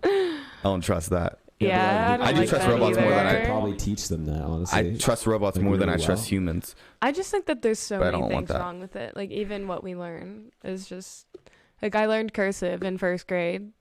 I don't trust that. Yeah, I do trust robots more than I probably teach them that, honestly. I trust robots more than I trust humans. I just think that there's so many things wrong with it. Like, even what we learn is just like, I learned cursive in 1st grade.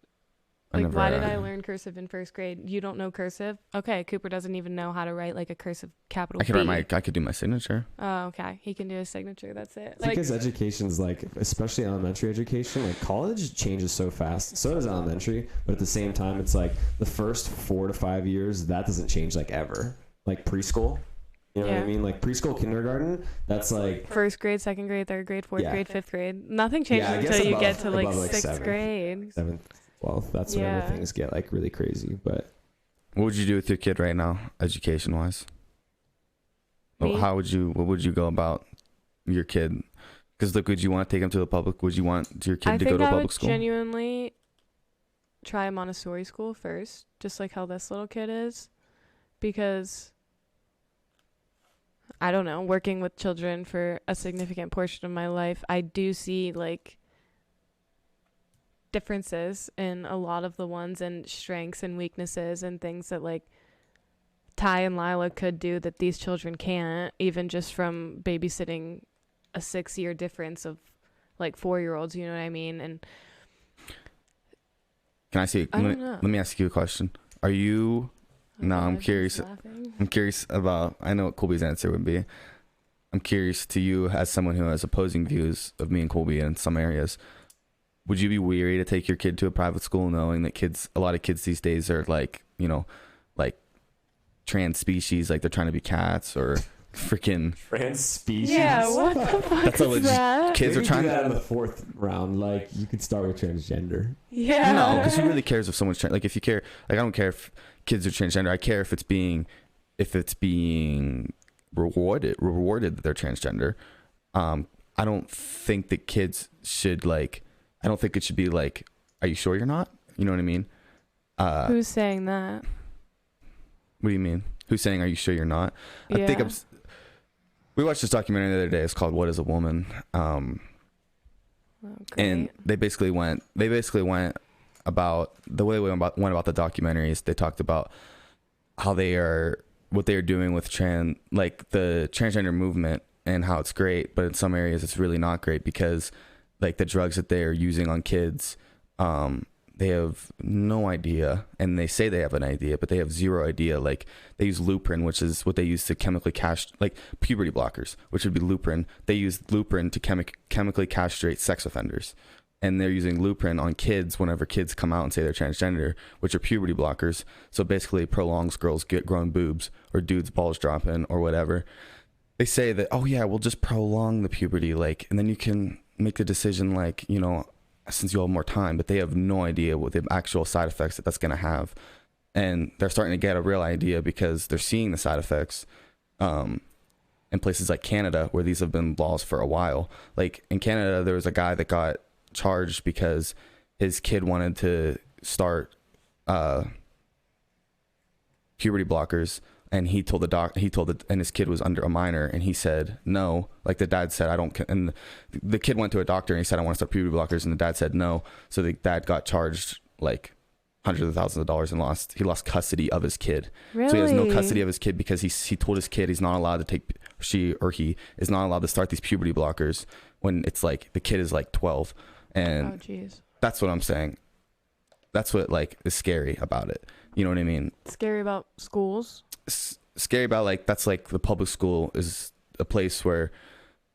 Like, why did I learn cursive in 1st grade? You don't know cursive? Okay, Cooper doesn't even know how to write like a cursive capital B. I could do my signature. Oh, okay. He can do his signature. That's it. Like, because education's like, especially elementary education, like college changes so fast. So does elementary, but at the same time, it's like the first 4 to 5 years that doesn't change like ever. Like preschool. You know what I mean? Like preschool, kindergarten, that's like 1st grade, 2nd grade, 3rd grade, 4th grade, 5th grade. Nothing changes until you get to like 6th grade. 7th. Well, that's whenever things get like really crazy. But what would you do with your kid right now, education wise? What would you go about your kid? Because look, would you want to take him to the public? Would you want your kid to go to a public school? I think I would genuinely try a Montessori school first, just like how this little kid is, because I don't know, working with children for a significant portion of my life, I do see like differences in a lot of the ones, and strengths and weaknesses and things that like Ty and Lila could do that these children can't, even just from babysitting a 6-year difference of like 4-year-olds, you know what I mean? And can I see? Let me ask you a question. Are you? I'm curious. I'm curious about. I know what Colby's answer would be. I'm curious to you as someone who has opposing views of me and Colby in some areas. Would you be weary to take your kid to a private school knowing that a lot of kids these days are like, like trans species, like they're trying to be cats or freaking trans species? Yeah, what the fuck that's is that? Kids are trying to do that in the 4th round. Like, you could start with transgender. Yeah. No, because who really cares if someone's like, if you care, like, I don't care if kids are transgender. I care if it's being rewarded that they're transgender. I don't think that kids should like. I don't think it should be like, are you sure you're not? You know what I mean? Who's saying that? What do you mean? Who's saying, are you sure you're not? I think we watched this documentary the other day. It's called What is a Woman? And they basically went about the way they went about the documentaries. They talked about how what they are doing with the transgender movement and how it's great, but in some areas it's really not great because like the drugs that they are using on kids, they have no idea, and they say they have an idea, but they have zero idea. Like they use Luprin, which is what they use to chemically like puberty blockers, which would be Luprin. They use Luprin to chemically castrate sex offenders. and they're using Lupron on kids whenever kids come out and say they're transgender, which are puberty blockers. So basically it prolongs girls get growing boobs or dudes balls dropping or whatever. They say that, oh yeah, we'll just prolong the puberty, like, and then you can make the decision, like, you know, since you have more time, but they have no idea what the actual side effects that that's going to have. And they're starting to get a real idea because they're seeing the side effects in places like Canada, where these have been laws for a while. Like in Canada, there was a guy that got charged because his kid wanted to start puberty blockers, and he told and his kid was under a minor, and he said no. Like the dad said, I don't, and the kid went to a doctor and he said, I want to start puberty blockers, and the dad said no. So the dad got charged like hundreds of thousands of dollars and he lost custody of his kid. Really? So he has no custody of his kid because he told his kid he's not allowed to take, he is not allowed to start these puberty blockers when it's like the kid is like 12. And that's what I'm saying. That's what like is scary about it. You know what I mean? Scary about schools? Scary about like, that's like the public school is a place where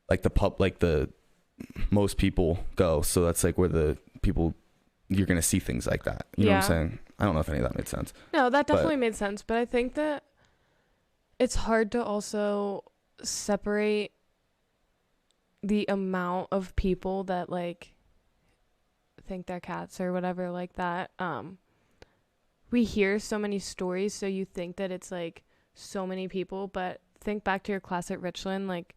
like the most people go. So that's like where the people, you're going to see things like that. You know what I'm saying? I don't know if any of that made sense. No, that definitely made sense. But I think that it's hard to also separate the amount of people that like think they're cats or whatever like that. We hear so many stories, so you think that it's like so many people, but think back to your class at Richland. Like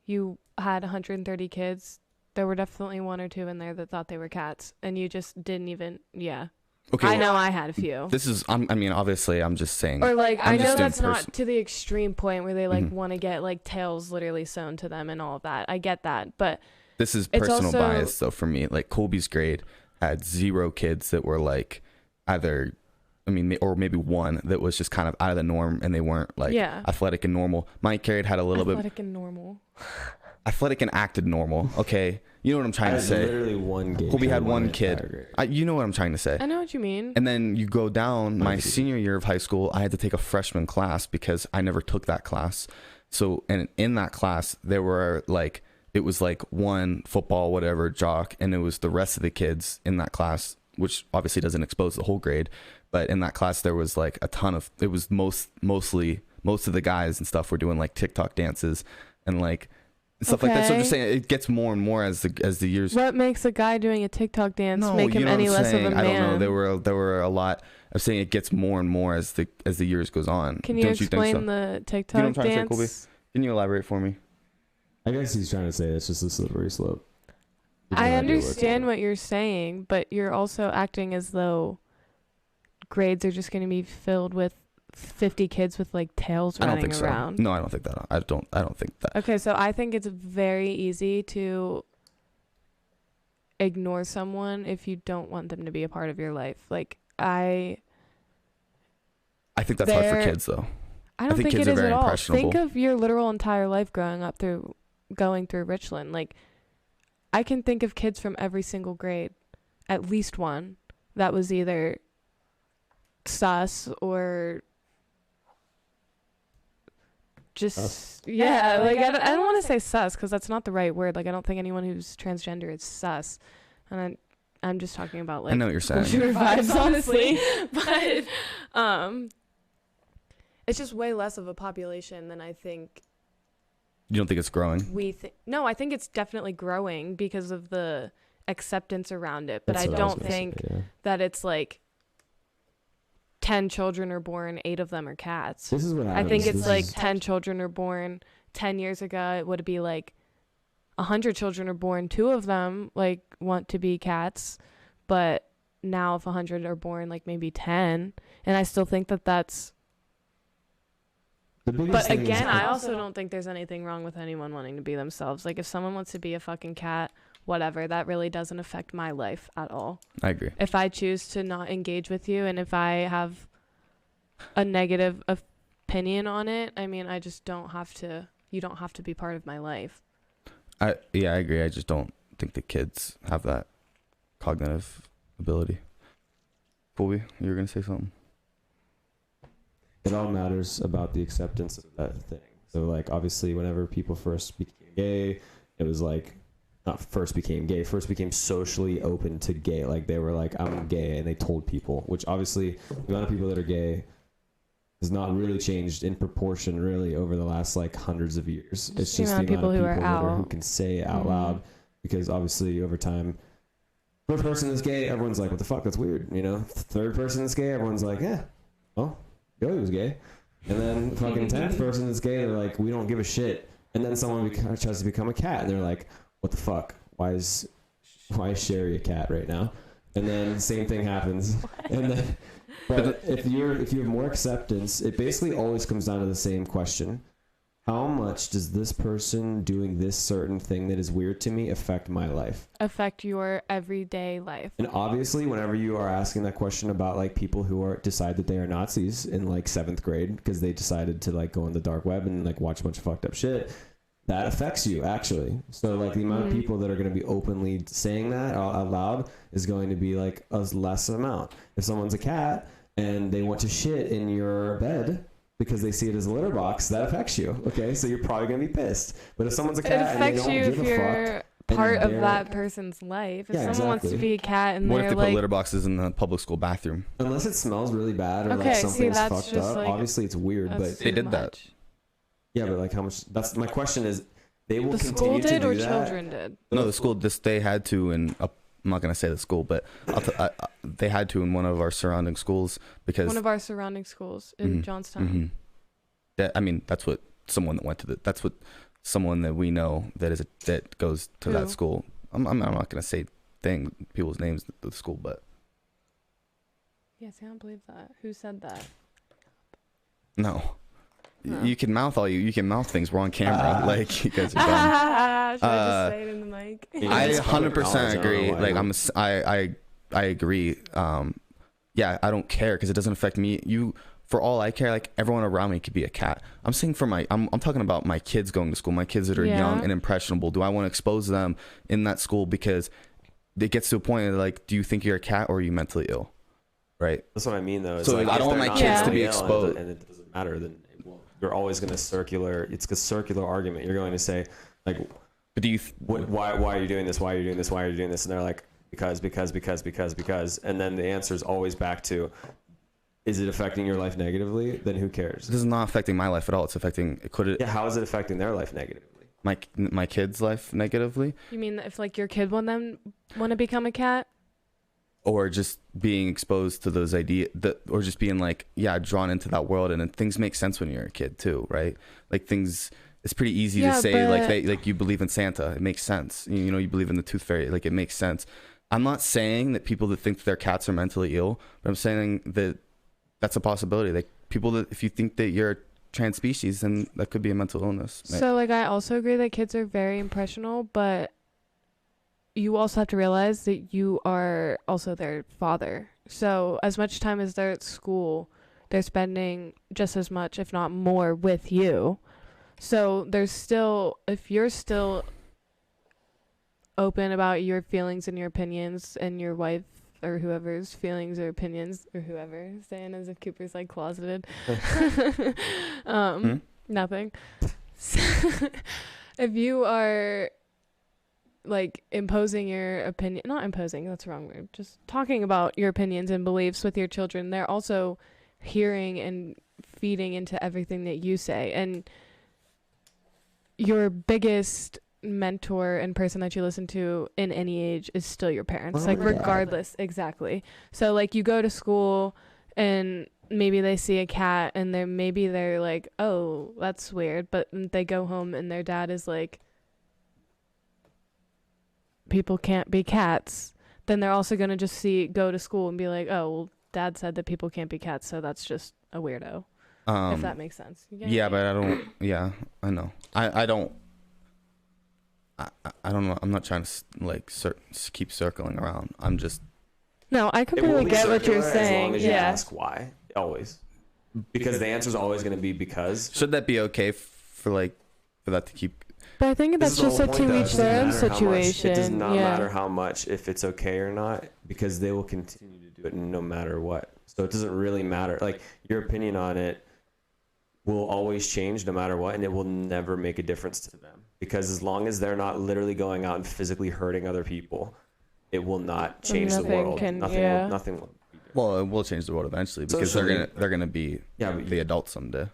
you had 130 kids. There were definitely one or two in there that thought they were cats, and you just didn't even. Okay, I know I had a few. This is, I mean, obviously I'm just saying, or like, I know that's not to the extreme point where they like want to get like tails literally sewn to them and all of that. I get that, but this is personal bias though for me. Like Colby's grade had 0 kids that were like either, I mean, or maybe one that was just kind of out of the norm, and they weren't like athletic and normal. My grade had a little athletic and normal. Athletic and acted normal. Okay, you know what I'm trying to say. Literally one kid. Colby had one kid. You know what I'm trying to say. I know what you mean. And then you go down. My senior year of high school, I had to take a freshman class because I never took that class. So, and in that class, there were like, it was like one football, whatever, jock, and it was the rest of the kids in that class, which obviously doesn't expose the whole grade. But in that class, there was like a ton of, it was mostly most of the guys and stuff were doing like TikTok dances and like stuff like that. So I'm just saying it gets more and more as the years. What makes a guy doing a TikTok dance make him any less of a man? I don't know. There were a lot. I'm saying it gets more and more as the years goes on. Can you explain the TikTok dance? You know what I'm trying to say, Colby? Can you elaborate for me? I guess he's trying to say it's just a slippery slope. I understand what you're saying, but you're also acting as though grades are just going to be filled with 50 kids with like tails running around. No, I don't think that. I don't think that. Okay, so I think it's very easy to ignore someone if you don't want them to be a part of your life. Like I think that's hard for kids though. I don't think it is at all. Think of your literal entire life going through Richland. Like I can think of kids from every single grade, at least one, that was either sus or just like I don't want to say sus because that's not the right word. Like I don't think anyone who's transgender is sus, and I'm just talking about like I know what you're saying. Shooter vibes, honestly, but it's just way less of a population than I think. You don't think it's growing? No, I think it's definitely growing because of the acceptance around it, but I don't think that it's like 10 children are born, 8 of them are cats. This is what happens. I think it's like 10 children are born. 10 years ago, it would be like 100 children are born. 2 of them like want to be cats, but now if 100 are born, like maybe 10. And I still think that that's. But again, I also don't think there's anything wrong with anyone wanting to be themselves. Like if someone wants to be a fucking cat, whatever, that really doesn't affect my life at all. I agree. If I choose to not engage with you and if I have a negative opinion on it, I mean, I just don't have to, you don't have to be part of my life. I agree. I just don't think the kids have that cognitive ability. Colby, you were going to say something? It all matters about the acceptance of that thing. So like obviously whenever people first became gay, it was like not first became gay, first became socially open to gay. Like they were like, I'm gay, and they told people, which obviously the amount of people that are gay has not really changed in proportion really over the last like hundreds of years. It's just the amount of people who can say it out loud, because obviously over time, first person that's gay, everyone's like, what the fuck, that's weird, you know? Third person that's gay, everyone's like, yeah, well, Joey was gay. And then the fucking 10th person that's gay, they're like, we don't give a shit. And then someone tries to become a cat, and they're like, what the fuck? Why is Sherry a cat right now? And then same thing happens. And then, but if you have more acceptance, it basically always comes down to the same question: how much does this person doing this certain thing that is weird to me affect my life? Affect your everyday life. And obviously, whenever you are asking that question about like people who decide that they are Nazis in like 7th grade because they decided to like go on the dark web and like watch a bunch of fucked up shit, that affects you actually. So like the amount of people that are going to be openly saying that out loud is going to be like a less amount. If someone's a cat and they want to shit in your bed because they see it as a litter box, that affects you. Okay, so you're probably gonna be pissed. But if someone's a cat, it affects and they don't you if you're part of that person's life. If someone wants to be a cat and what they're if they like, put litter boxes in the public school bathroom? Unless it smells really bad or like something's fucked up. Like, obviously, it's weird, but they did that. Yeah, but like how much? That's my question. Is they will the continue school did to do or that? children did? No, the school. They had to, and I'm not gonna say the school, but they had to in one of our surrounding schools because one of our surrounding schools in Johnstown. I mean, that's what someone that went to that's what someone that we know that goes to that school. I'm not gonna say people's names at the school, but yes, I don't believe that. Who said that? No. You can mouth you can mouth things. We're on camera. Like you guys are dumb. Should I just say it in the mic? I 100% agree. Like I agree. Yeah, I don't care because it doesn't affect me. For all I care, like everyone around me could be a cat. I'm saying I'm talking about my kids going to school, my kids that are young and impressionable. Do I want to expose them in that school because it gets to a point of like, do you think you're a cat or are you mentally ill? Right. That's what I mean though. It's so like, I don't want my kids to be exposed. And it doesn't matter. Then you're always going to it's a circular argument. You're going to say like, but do you, why are you doing this? Why are you doing this? Why are you doing this? And they're like, because. And then the answer is always back to, is it affecting your life negatively? Then who cares? This is not affecting my life at all. It's affecting. Yeah, how is it affecting their life negatively? My kid's life negatively. You mean if like your kid want to become a cat? Or just being exposed to those ideas, or just being like, drawn into that world, and then things make sense when you're a kid too, right? Like things, it's pretty easy to say like you believe in Santa, it makes sense. You know, you believe in the tooth fairy, like it makes sense. I'm not saying that people that think that their cats are mentally ill, but I'm saying that that's a possibility. Like people that, if you think that you're a trans species, then that could be a mental illness. Right? So like I also agree that kids are very impressionable, but you also have to realize that you are also their father. So as much time as they're at school, they're spending just as much, if not more, with you. So there's still, if you're still open about your feelings and your opinions and your wife or whoever's feelings or opinions or whoever, saying as if Cooper's like closeted. Nothing. If you are like imposing your opinion, not imposing, that's the wrong word, just talking about your opinions and beliefs with your children, they're also hearing and feeding into everything that you say. And your biggest mentor and person that you listen to in any age is still your parents, like regardless. Exactly. So like you go to school and maybe they see a cat and they're like, oh, that's weird, but they go home and their dad is like, people can't be cats. Then they're also going to just go to school and be like, oh, well, dad said that people can't be cats, so that's just a weirdo. If that makes sense. Yeah, but I don't. Yeah, I know. I don't. I don't know. I'm not trying to like keep circling around. I'm just. No, I completely get what you're saying. As long as you ask why, always, because the answer is always going to be because. Should that be okay for that to keep? But I think that's just a to each their own situation. It does not matter how much, if it's okay or not, because they will continue to do it no matter what. So it doesn't really matter. Like your opinion on it will always change no matter what, and it will never make a difference to them, because as long as they're not literally going out and physically hurting other people, it will not change the world. Nothing will. Well, it will change the world eventually, because they're gonna be the adults someday.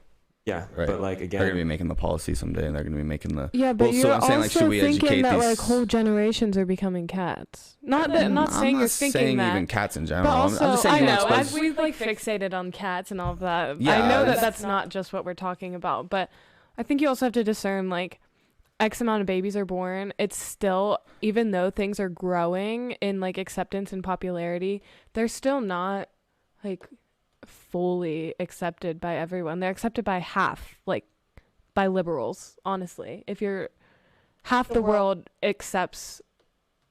Yeah, right. But like again, they're gonna be making the policy someday, and they're gonna be making the. Yeah, but you're also like, should we thinking that like whole generations are becoming cats. Not saying you're thinking that. Even cats in general. But also, I'm just saying I know as we've like fixated on cats and all of that. Yeah, I know that that's not just what we're talking about, but I think you also have to discern like X amount of babies are born. It's still, even though things are growing in like acceptance and popularity, they're still not like fully accepted by everyone. They're accepted by half, like by liberals, honestly. If you're half the world accepts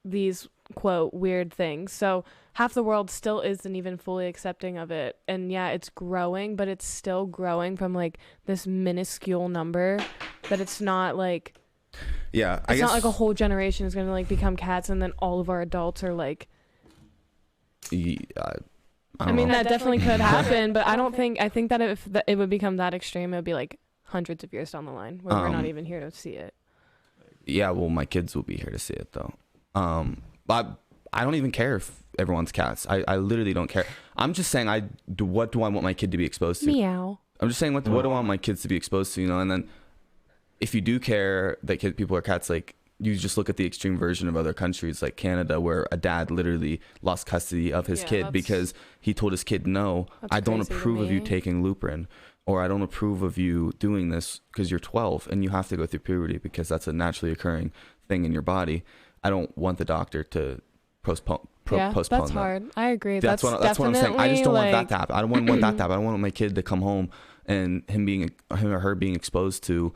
these quote weird things, so half the world still isn't even fully accepting of it. And yeah, it's growing, but it's still growing from like this minuscule number that it's not like, yeah, it's not like a whole generation is gonna like become cats and then all of our adults are like, I mean, that definitely could happen, but I think that if it would become that extreme, it would be like hundreds of years down the line where we're not even here to see it. Yeah, well, my kids will be here to see it though. But I don't even care if everyone's cats. I literally don't care. I'm just saying, what do I want my kid to be exposed to? Meow. I'm just saying, what do I want my kids to be exposed to, you know? And then if you do care that people are cats, like, you just look at the extreme version of other countries like Canada, where a dad literally lost custody of his kid because he told his kid, no, I don't approve of you taking Luprin, or I don't approve of you doing this because you're 12 and you have to go through puberty because that's a naturally occurring thing in your body. I don't want the doctor to postpone that's that. hard. I agree. That's what I'm saying. I just don't want that to happen. I don't want that to happen. I don't want my kid to come home and him or her being exposed to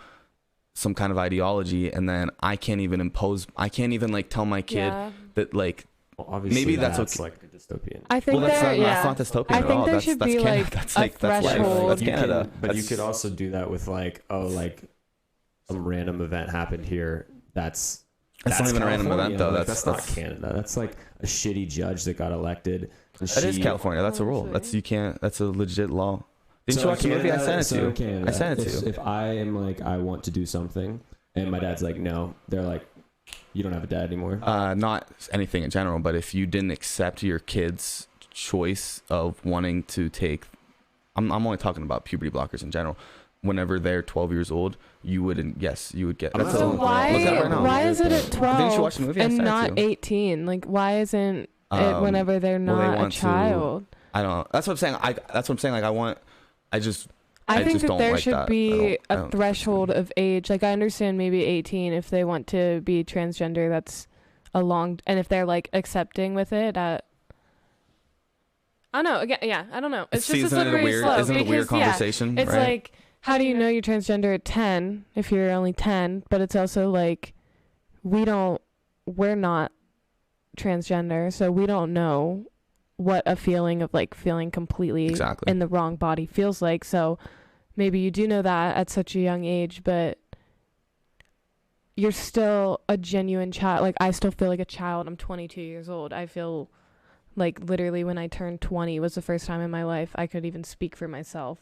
some kind of ideology, and then I can't even like tell my kid that like, maybe that's okay. Like a dystopian. I think that's not dystopian I at think all. there should be like that's a threshold. That's Canada. But you could also do that with like, like some random event happened here. That's not even a random event though. Like, that's not Canada. That's like a shitty judge that got elected. That is California. That's a rule. That's a legit law. Didn't you watch the movie? I sent it to you. I sent it to you. If I am like, I want to do something, and my dad's like, no, they're like, you don't have a dad anymore. Not anything in general, but if you didn't accept your kid's choice of wanting to take, I'm only talking about puberty blockers in general. Whenever they're 12 years old, you would get. So why is it at 12 Didn't you watch the movie? and not 18? Like, why isn't it whenever they're not a child? I don't know. That's what I'm saying. Like, I think that there should be a threshold of age. Like, I understand maybe 18 if they want to be transgender. That's and if they're like accepting with it. I don't know. Again, yeah, I don't know. It's just a slippery slope. Isn't it a weird conversation? It's right? like, how do you know you're transgender at 10 if you're only 10? But it's also like, we're not transgender, so we don't know what a feeling of like feeling completely in the wrong body feels like. So maybe you do know that at such a young age, but you're still a genuine child. Like, I still feel like a child. I'm 22 years old. I feel like literally when I turned 20 was the first time in my life I could even speak for myself.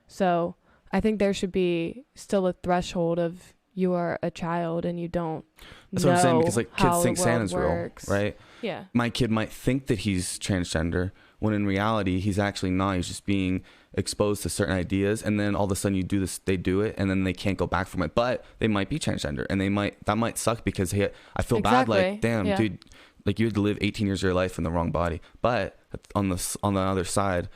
So I think there should be still a threshold of, you are a child and you don't That's know what I'm saying, because like kids think Santa's real, right? Yeah. My kid might think that he's transgender when in reality he's actually not. He's just being exposed to certain ideas, and then all of a sudden they do it, and then they can't go back from it. But they might be transgender, and that might suck because I feel bad. Like, damn, dude, like you had to live 18 years of your life in the wrong body. But on the other side,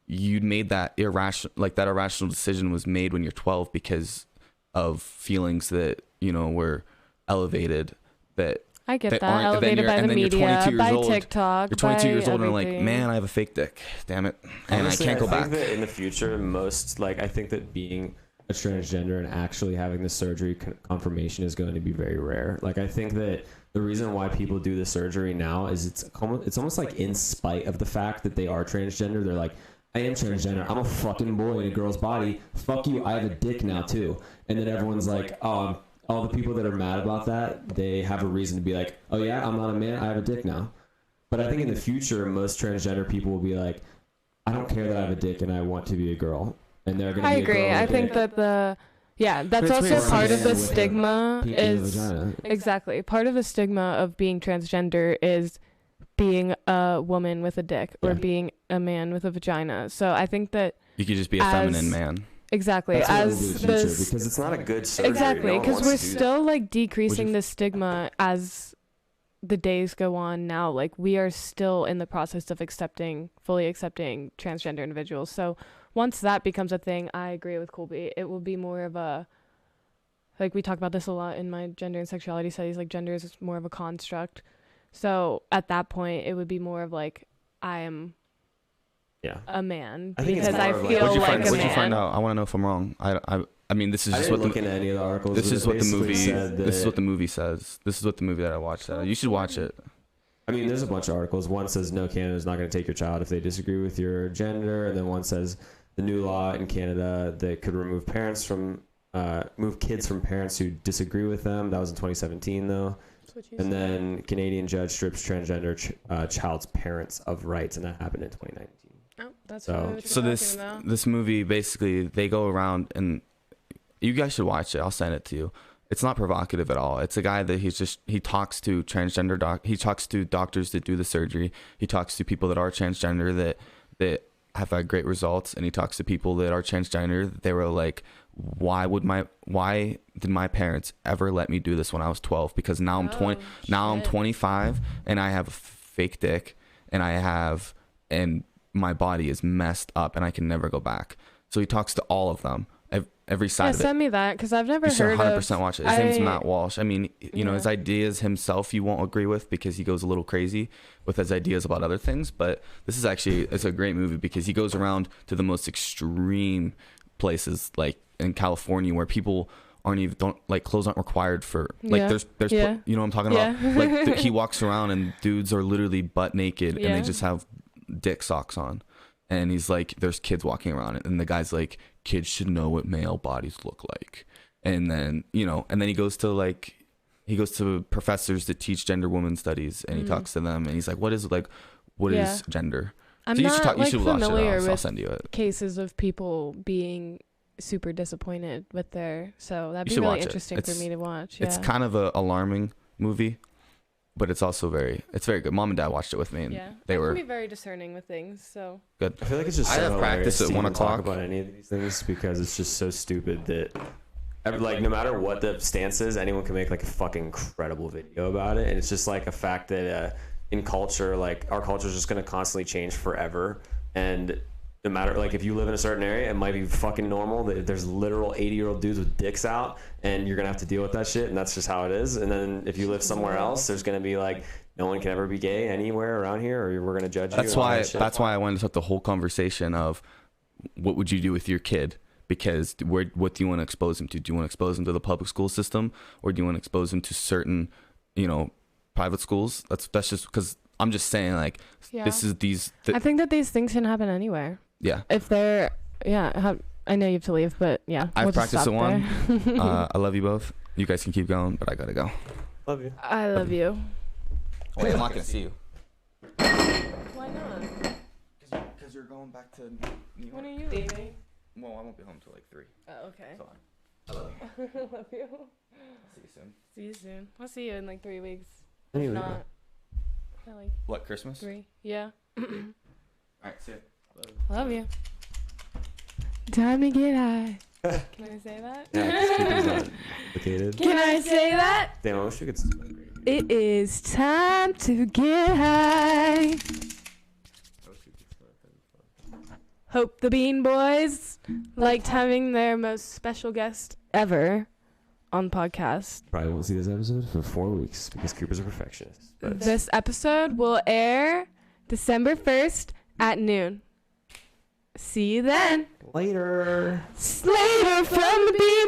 you made that irrational decision was made when you're 12 because of feelings that were elevated. That I get that elevated by the media, by TikTok. You're 22 years old and like, man, I have a fake dick. Damn it, and honestly, I can't go back. I think that in the future, I think that being a transgender and actually having the surgery confirmation is going to be very rare. Like, I think that the reason why people do the surgery now is it's almost like in spite of the fact that they are transgender. They're like, I am transgender. I'm a fucking boy in a girl's body. Fuck you. I have a dick now too. And then everyone's like, all the people that are mad about that, they have a reason to be like, oh yeah, I'm not a man. I have a dick now. But I think in the future, most transgender people will be like, I don't care that I have a dick and I want to be a girl. and they're going to. I agree. I think that that's also part of the stigma is exactly part of the stigma of being transgender is being a woman with a dick or being a man with a vagina. So I think that you could just be a feminine man. Exactly. As because it's not a good surgery. Exactly, because we're still like decreasing the stigma as the days go on now. Like we are still in the process of fully accepting transgender individuals. So once that becomes a thing, I agree with Colby. It will be more of a, like we talk about this a lot in my gender and sexuality studies, like gender is more of a construct. So at that point, it would be more of like, I am a man because I feel like a man. What'd you find out? I want to know if I'm wrong. I mean, this is just what looking at any of the articles. This is what the movie. This is what the movie says. This is what the movie that I watched said. You should watch it. I mean, there's a bunch of articles. One says no, Canada's not going to take your child if they disagree with your gender, and then one says the new law in Canada that could remove kids from parents who disagree with them. That was in 2017, though. And then Canadian judge strips transgender child's parents of rights, and that happened in 2019. Oh, that's so this movie basically they go around and you guys should watch it. I'll send it to you. It's not provocative at all. It's a guy that he talks to transgender he talks to doctors that do the surgery. He talks to people that are transgender that have had great results, and he talks to people that are transgender. They were like, why did my parents ever let me do this when I was 12? Because now I'm 25 and I have a fake dick and my body is messed up and I can never go back. So he talks to all of them, every side of it. Send me that, because I've never heard 100% watch it. His name's Matt Walsh. I mean, you know, his ideas himself you won't agree with because he goes a little crazy with his ideas about other things. But this is it's a great movie because he goes around to the most extreme places, like in California, where people clothes aren't required for there's you know what I'm talking about? Like he walks around and dudes are literally butt naked and they just have dick socks on, and he's like, there's kids walking around, and the guy's like, kids should know what male bodies look like. And then he goes to professors that teach gender woman studies, and he talks to them, and he's like, what is gender? I'm so not you should watch familiar it. with I'll send you it. Cases of people being super disappointed with so that'd be really interesting for me to watch. It's kind of a alarming movie, but it's also very good. Mom and Dad watched it with me, and they were can be very discerning with things. So good. I feel like it's just I have practice at 1:00. Talk about any of these things because it's just so stupid that no matter what the stance is, anyone can make like a fucking incredible video about it, and it's just like a fact that in culture, like our culture is just going to constantly change forever, and no matter, like, if you live in a certain area, it might be fucking normal that there's literal 80-year-old dudes with dicks out, and you're gonna have to deal with that shit, and that's just how it is. And then if you live somewhere else, there's gonna be like, no one can ever be gay anywhere around here, or we're gonna judge you. That's why I wanted to talk the whole conversation of what would you do with your kid? Because what do you want to expose him to? Do you want to expose him to the public school system, or do you want to expose him to certain, private schools? That's just because I'm just saying, like, this is these. I think that these things can happen anywhere. Yeah. If they're, I know you have to leave, but I've practiced at one. I love you both. You guys can keep going, but I gotta go. Love you. I love you. Wait, I'm not gonna see you. Why not? Because you're going back to New York. When are you leaving? Well, I won't be home till like 3. Oh, okay. So I love you. I love you. See you soon. See you soon. I'll see you in like 3 weeks. Anyway. If not, like what, Christmas? 3. Yeah. All right, see you. Love you. Time to get high. Can I say that? Yeah, Can I say that? Damn, I wish we could. It is time to get high. Hope the Bean Boys liked having their most special guest ever on the podcast. Probably won't see this episode for 4 weeks because Cooper's a perfectionist. But this episode will air December 1st at noon. See you then. Later. Later from the Bean